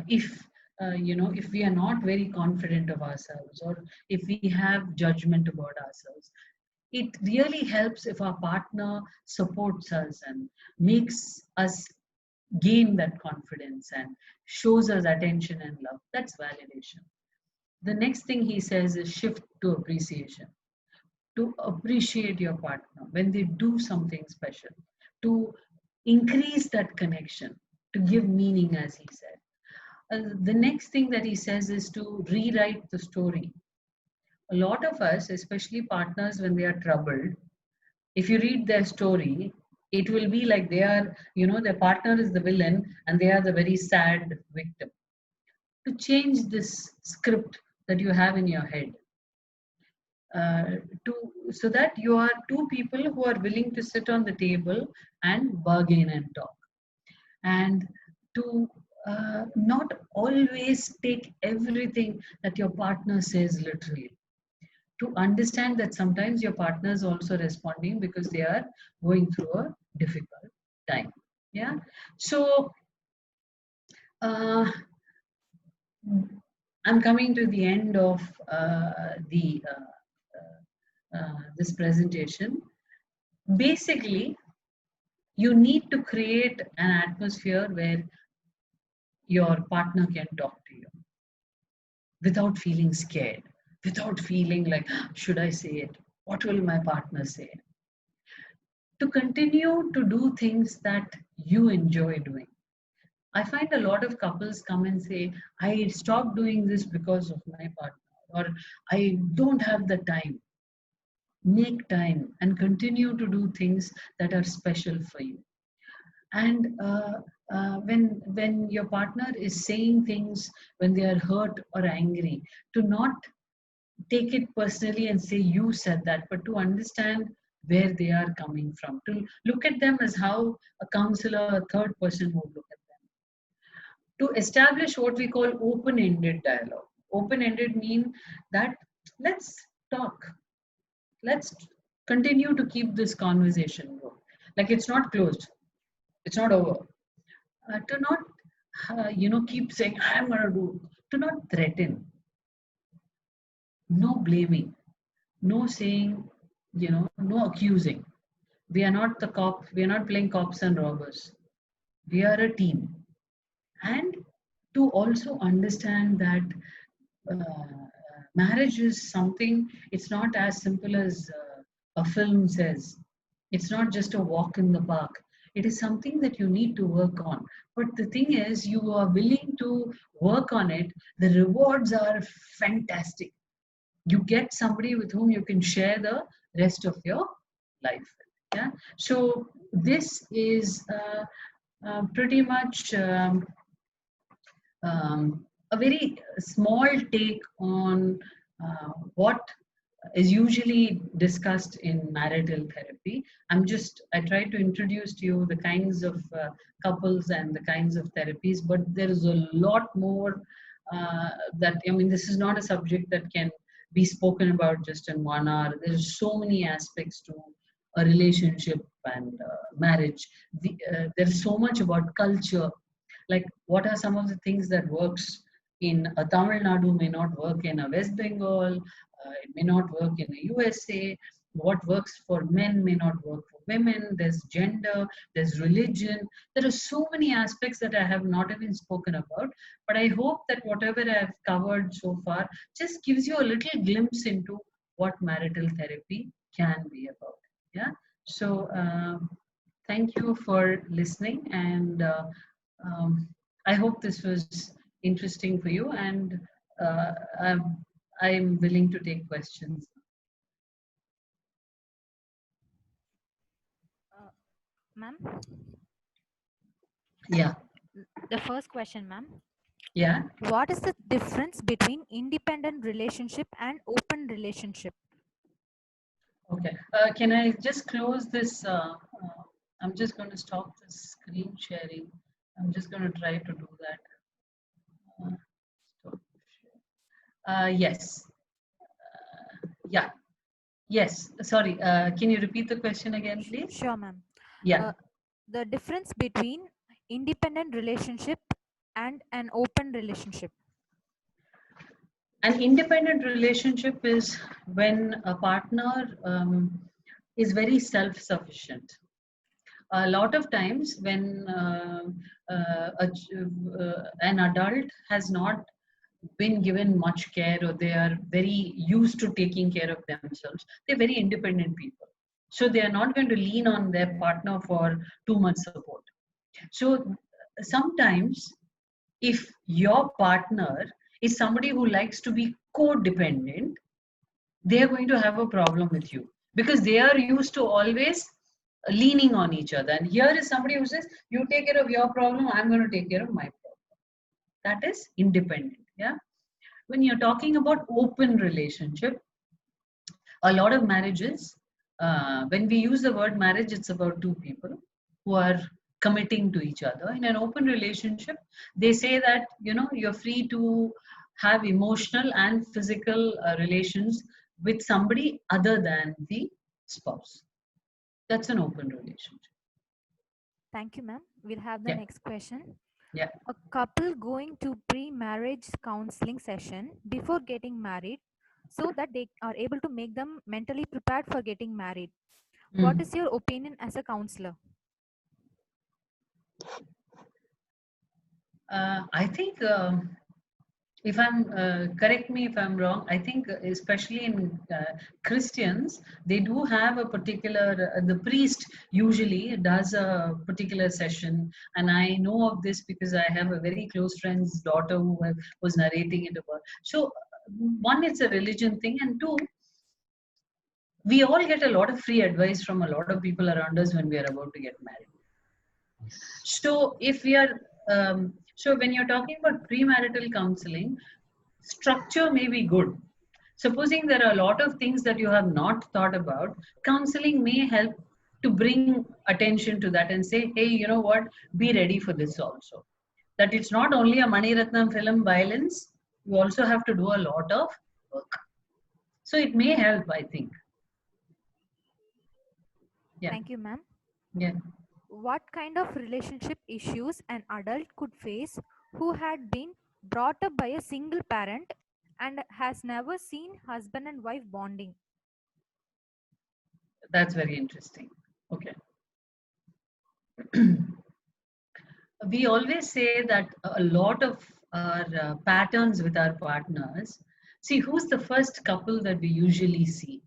if if we are not very confident of ourselves, or if we have judgment about ourselves, it really helps if our partner supports us and makes us gain that confidence and shows us attention and love. That's validation. The next thing he says is shift to appreciation. To appreciate your partner when they do something special, to increase that connection, to give meaning, as he said. The next thing that he says is to rewrite the story. A lot of us, especially partners, when they are troubled, if you read their story, it will be like they are, their partner is the villain and they are the very sad victim. To change this script that you have in your head, uh, to so that you are two people who are willing to sit on the table and bargain and talk, and to not always take everything that your partner says literally, to understand that sometimes your partner is also responding because they are going through a difficult time. Yeah. So uh, I'm coming to the end of the this presentation. Basically, you need to create an atmosphere where your partner can talk to you without feeling scared, without feeling like, should I say it? What will my partner say? To continue to do things that you enjoy doing. I find a lot of couples come and say, I stopped doing this because of my partner, or I don't have the time. Make time and continue to do things that are special for you. And when your partner is saying things when they are hurt or angry, to not take it personally and say you said that, but to understand where they are coming from, to look at them as how a counselor, a third person would look at them, to establish what we call open-ended dialogue. Open-ended mean that let's talk, let's continue to keep this conversation going, like it's not closed, it's not over. To not keep saying I'm going to do, to not threaten, no blaming, no saying, no accusing. We are not the cop, we are not playing cops and robbers, we are a team. And to also understand that marriage is something, it's not as simple as a film says. It's not just a walk in the park. It is something that you need to work on. But the thing is, you are willing to work on it, the rewards are fantastic. You get somebody with whom you can share the rest of your life. Yeah. So this is pretty much a very small take on what is usually discussed in marital therapy. I try to introduce to you the kinds of couples and the kinds of therapies, but there is a lot more this is not a subject that can be spoken about just in 1 hour. There's so many aspects to a relationship and marriage. There's so much about culture, like what are some of the things that works in a Tamil Nadu may not work in a West Bengal, it may not work in the USA. What works for men may not work for women. There's gender, there's religion. There are so many aspects that I have not even spoken about. But I hope that whatever I've covered so far just gives you a little glimpse into what marital therapy can be about. Yeah. So thank you for listening, and um, I hope this was interesting for you. And uh, I'm willing to take questions. Ma'am, Yeah. the first question, ma'am. Yeah. What is the difference between independent relationship and open relationship? Okay. Can I just close this? I'm just going to stop the screen sharing. I'm just going to try to do that. Stop share. Yes. Yeah. Yes. Sorry. Can you repeat the question again, please? Sure, ma'am. Yeah. Uh, the difference between independent relationship and an open relationship. An independent relationship is when a partner is very self-sufficient. A lot of times when an adult has not been given much care, or they are very used to taking care of themselves, they're very independent people, so they are not going to lean on their partner for too much support. So sometimes if your partner is somebody who likes to be codependent, they are going to have a problem with you, because they are used to always leaning on each other. And here is somebody who says, you take care of your problem, I'm going to take care of my problem. That is independent. Yeah. When you're talking about open relationship, a lot of marriages, when we use the word marriage, it's about two people who are committing to each other. In an open relationship, they say that, you're free to have emotional and physical relations with somebody other than the spouse. That's an open relationship. Thank you, ma'am. We'll have the Yeah. next question. Yeah. A couple going to pre-marriage counseling session before getting married so that they are able to make them mentally prepared for getting married. What Mm. is your opinion as a counselor? I think, if I'm correct me if I'm wrong, I think especially in Christians, they do have a particular, the priest usually does a particular session. And I know of this because I have a very close friend's daughter who was narrating it about. So one, it's a religion thing, and two, we all get a lot of free advice from a lot of people around us when we are about to get married. So if we are, so when you're talking about premarital counseling, structure may be good. Supposing there are a lot of things that you have not thought about, counseling may help to bring attention to that and say, hey, you know what, be ready for this also. That it's not only a Mani Ratnam film violence, you also have to do a lot of work. So it may help, I think. Yeah. Thank you, ma'am. Yeah. What kind of relationship issues an adult could face who had been brought up by a single parent and has never seen husband and wife bonding? That's very interesting. Okay. We always say that a lot of our patterns with our partners, see, who's the first couple that we usually see?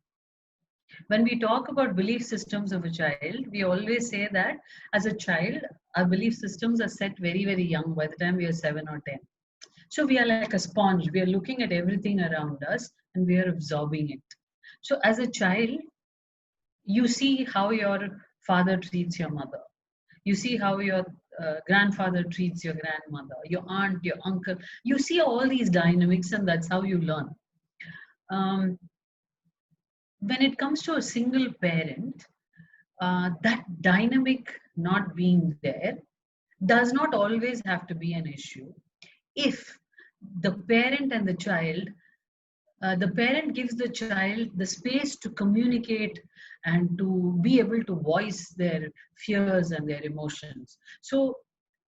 When we talk about belief systems of a child, we always say that as a child, our belief systems are set very, very young, by the time we are 7 or 10. So we are like a sponge. We are looking at everything around us and we are absorbing it. So as a child, you see how your father treats your mother. You see how your grandfather treats your grandmother, your aunt, your uncle. You see all these dynamics, and that's how you learn. Um, when it comes to a single parent, that dynamic not being there does not always have to be an issue if the parent and the child, the parent gives the child the space to communicate and to be able to voice their fears and their emotions. So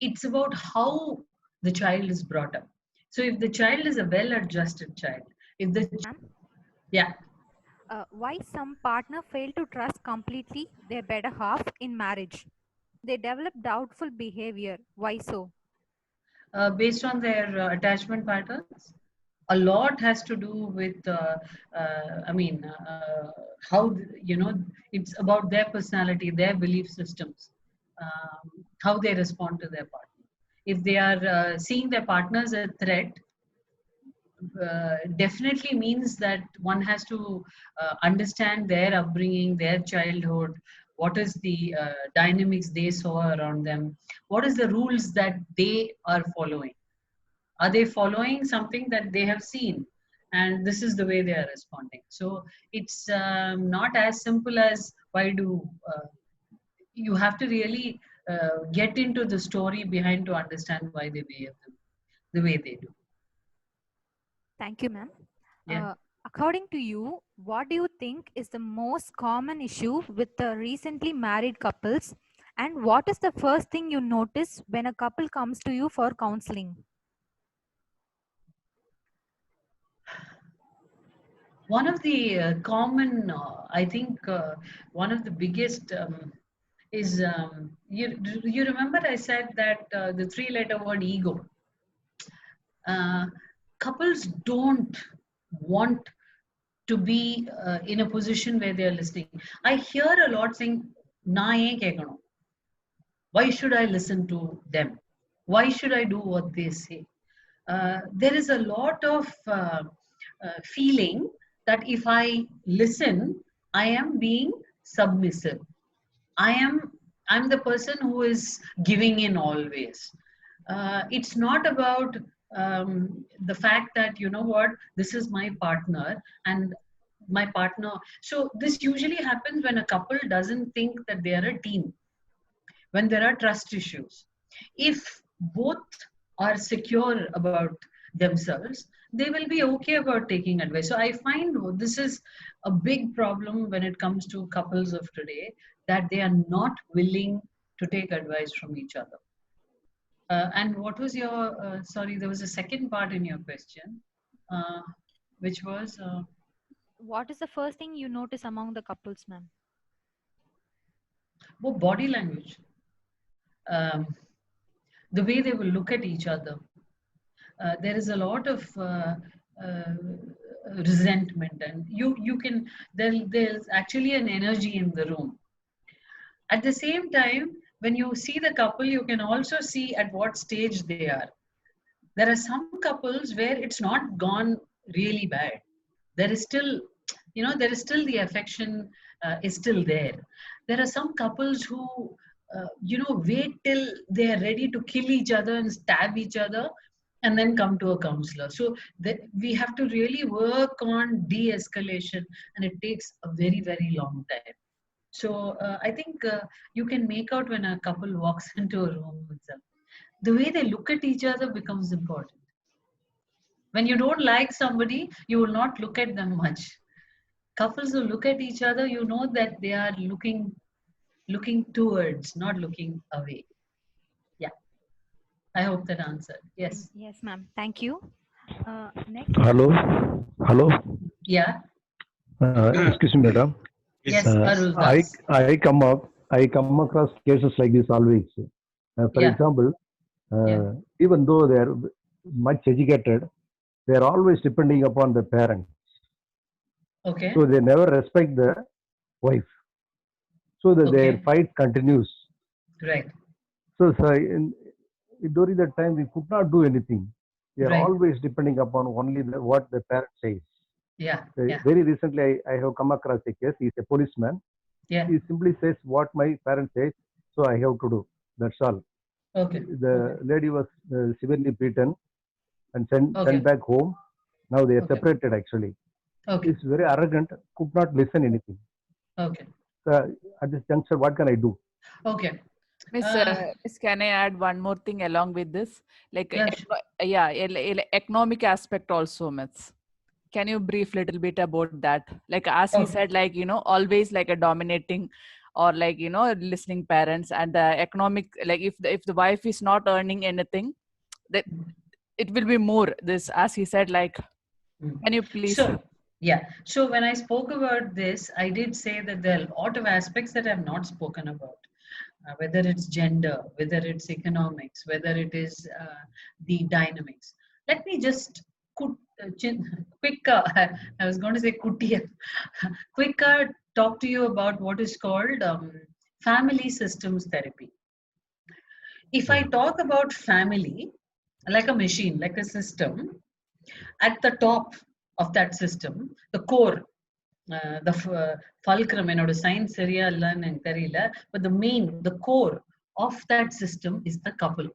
it's about how the child is brought up. So if the child is a well adjusted child, if the, Ma'am, yeah, why some partner fail to trust completely their better half in marriage? They develop doubtful behavior. Why so? based on their attachment patterns. A lot has to do with I mean how it's about their personality, their belief systems, how they respond to their partner. If they are seeing their partner as a threat, definitely means that one has to understand their upbringing, their childhood, what is the dynamics they saw around them, what is the rules that they are following. Are they following something that they have seen? And this is the way they are responding. So it's not as simple as why do you have to really get into the story behind to understand why they behave the way they do. Thank you, ma'am. Yeah. According to you, what do you think is the most common issue with the recently married couples? And what is the first thing you notice when a couple comes to you for counseling? One of the common, I think, one of the biggest is you remember I said that the three-letter word ego. Uh, Couples don't want to be in a position where they are listening. I hear a lot saying, "Na ye kekano." Why should I listen to them? Why should I do what they say? There is a lot of feeling that if I listen, I am being submissive. I am I'm the person who is giving in always. It's not about the fact that you know what, this is my partner and my partner. So this usually happens when a couple doesn't think that they are a team, when there are trust issues. If both are secure about themselves, they will be okay about taking advice. So I find this is a big problem when it comes to couples of today, that they are not willing to take advice from each other. And what was your, sorry, there was a second part in your question, uh, which was, What is the first thing you notice among the couples, ma'am? body language, um, the way they will look at each other. There is a lot of uh, resentment, and you can there's actually an energy in the room. At the same time, when you see the couple, you can also see at what stage they are. There are some couples where it's not gone really bad. There is still, there is still the affection is still there. There are some couples who wait till they are ready to kill each other and stab each other and then come to a counselor. So we have to really work on de-escalation, and it takes a very, very long time. So I think you can make out when a couple walks into a room itself. The way they look at each other becomes important. When you don't like somebody, you will not look at them much. Couples who look at each other, you know that they are looking towards, not looking away. Yeah, I hope that answered. Yes. Yes, ma'am. Thank you. Next. Hello, hello. Yeah. Excuse me, madam. Yes, I Aruldas. I come across cases like this always. For Yeah. example, Yeah. even though they are much educated, they are always depending upon the parents. Okay. So they never respect the wife. So their Okay. fight continues. Right. So during that time, we could not do anything. We are Right. always depending upon only what the parent says. Yeah. Yeah. Very recently, I have come across a case. He's a policeman. Yeah. He simply says what my parents say, so I have to do. That's all. Okay. The lady was severely beaten and Okay. sent back home. Now they are Okay. separated actually. Okay. He's very arrogant, could not listen anything. Okay. So at this juncture, what can I do? Okay. Miss, can I add one more thing along with this? Like, Yeah. economic aspect also, Miss. Can you brief little bit about that? Like, as he Okay. said, like, always like a dominating or like, listening parents, and the economic, like if the wife is not earning anything, that it will be more this, as he said, like, can you please? So, yeah. So when I spoke about this, I did say that there are a lot of aspects that I've not spoken about. Whether it's gender, whether it's economics, whether it is the dynamics. Let me just quick, I was going to say kutia, quick talk to you about what is called family systems therapy. If I talk about family, like a machine, like a system, at the top of that system, the core, the fulcrum, science area learn and but the main, the core of that system is the couple.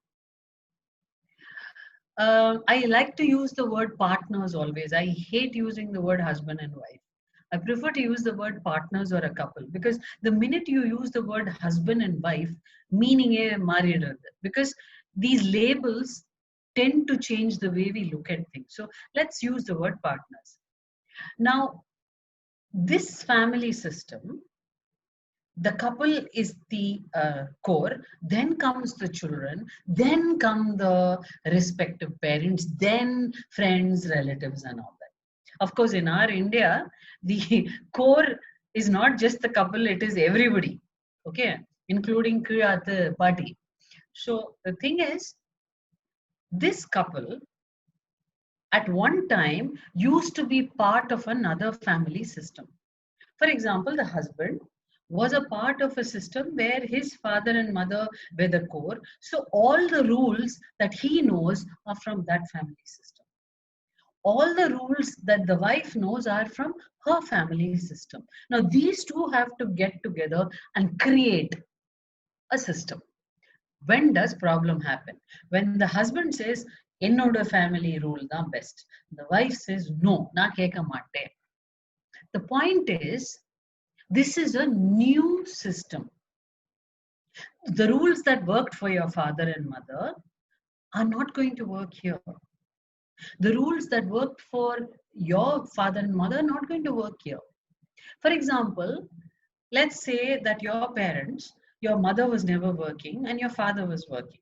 I like to use the word partners always. I hate using the word husband and wife. I prefer to use the word partners or a couple, because the minute you use the word husband and wife, meaning a married, because these labels tend to change the way we look at things. So let's use the word partners. Now, this family system, the couple is the core, then comes the children, then come the respective parents, then friends, relatives, and all that. Of course, in our India, the core is not just the couple, it is everybody, okay, including the party. So the thing is, this couple at one time used to be part of another family system. For example, the husband was a part of a system where his father and mother were the core. So all the rules that he knows are from that family system. All the rules that the wife knows are from her family system. Now, these two have to get together and create a system. When does problem happen? When the husband says, "Ennoda family rule da best." The wife says, "No, na keka matte." The point is, this is a new system. The rules that worked for your father and mother are not going to work here. The rules that worked for your father and mother are not going to work here. For example, let's say that your parents, your mother was never working and your father was working.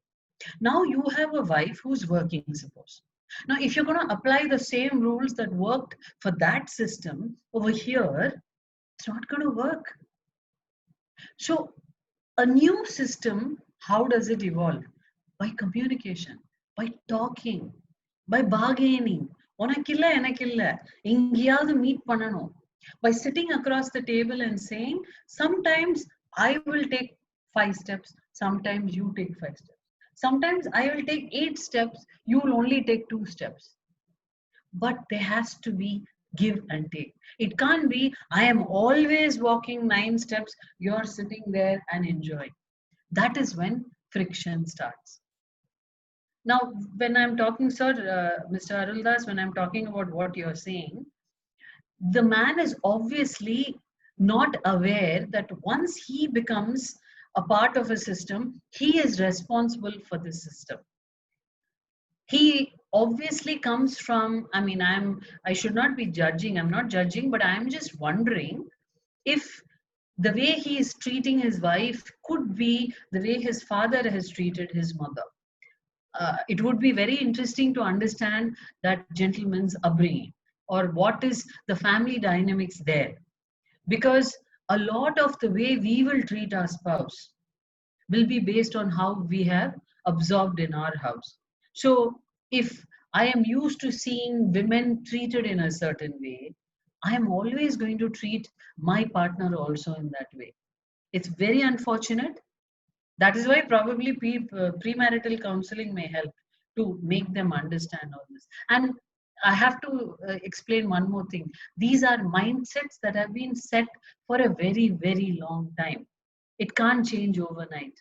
Now you have a wife who's working, suppose. Now, if you're going to apply the same rules that worked for that system over here, it's not going to work. So a new system, how does it evolve? By communication, by talking, by bargaining. உனக்கில்ல எனக்கில்ல எங்கேயாவது meet பண்ணணும். By sitting across the table and saying, sometimes I will take 5 steps, sometimes you take 5 steps. Sometimes I will take 8 steps, you will only take 2 steps. But there has to be give and take. It can't be, I am always walking 9 steps, you're sitting there and enjoying. That is when friction starts. Now, when I'm talking, sir, Mr. Aruldas, when I'm talking about what you're saying, the man is obviously not aware that once he becomes a part of a system, he is responsible for the system. He obviously comes from, I mean, I should not be judging, I'm not judging, but I'm just wondering if the way he is treating his wife could be the way his father has treated his mother. It would be very interesting to understand that gentleman's upbringing, or what is the family dynamics there. Because a lot of the way we will treat our spouse will be based on how we have absorbed in our house. So if I am used to seeing women treated in a certain way, I am always going to treat my partner also in that way. It's very unfortunate. That is why probably premarital counseling may help to make them understand all this. And I have to explain one more thing. These are mindsets that have been set for a very, very long time. It can't change overnight.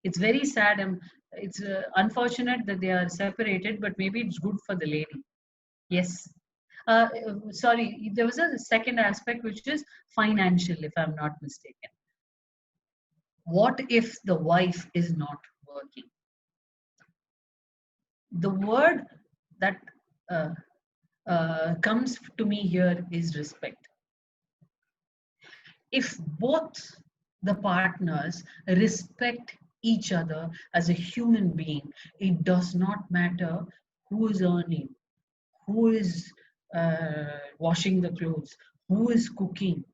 It's very sad. It's unfortunate that they are separated, but maybe it's good for the lady. Yes. Sorry, there was a second aspect, which is financial, if I'm not mistaken. What if the wife is not working? The word that comes to me here is respect. If both the partners respect each other as a human being, it does not matter who is earning, who is washing the clothes, who is cooking,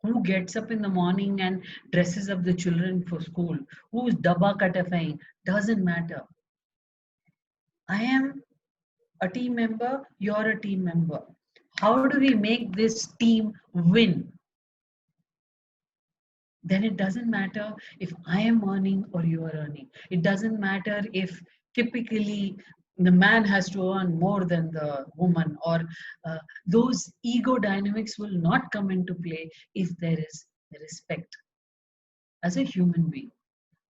who gets up in the morning and dresses up the children for school, who is dabba katafying, doesn't matter. I am a team member, you're a team member. How do we make this team win? Then it doesn't matter if I am earning or you are earning. It doesn't matter if typically the man has to earn more than the woman, or those ego dynamics will not come into play if there is respect as a human being.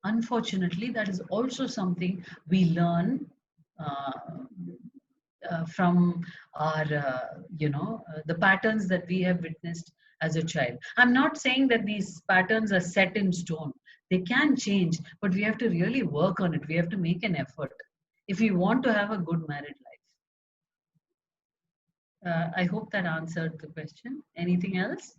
Unfortunately, that is also something we learn uh, from our, the patterns that we have witnessed as a child. I'm not saying that these patterns are set in stone. They can change, but we have to really work on it. We have to make an effort if we want to have a good married life. I hope that answered the question. Anything else?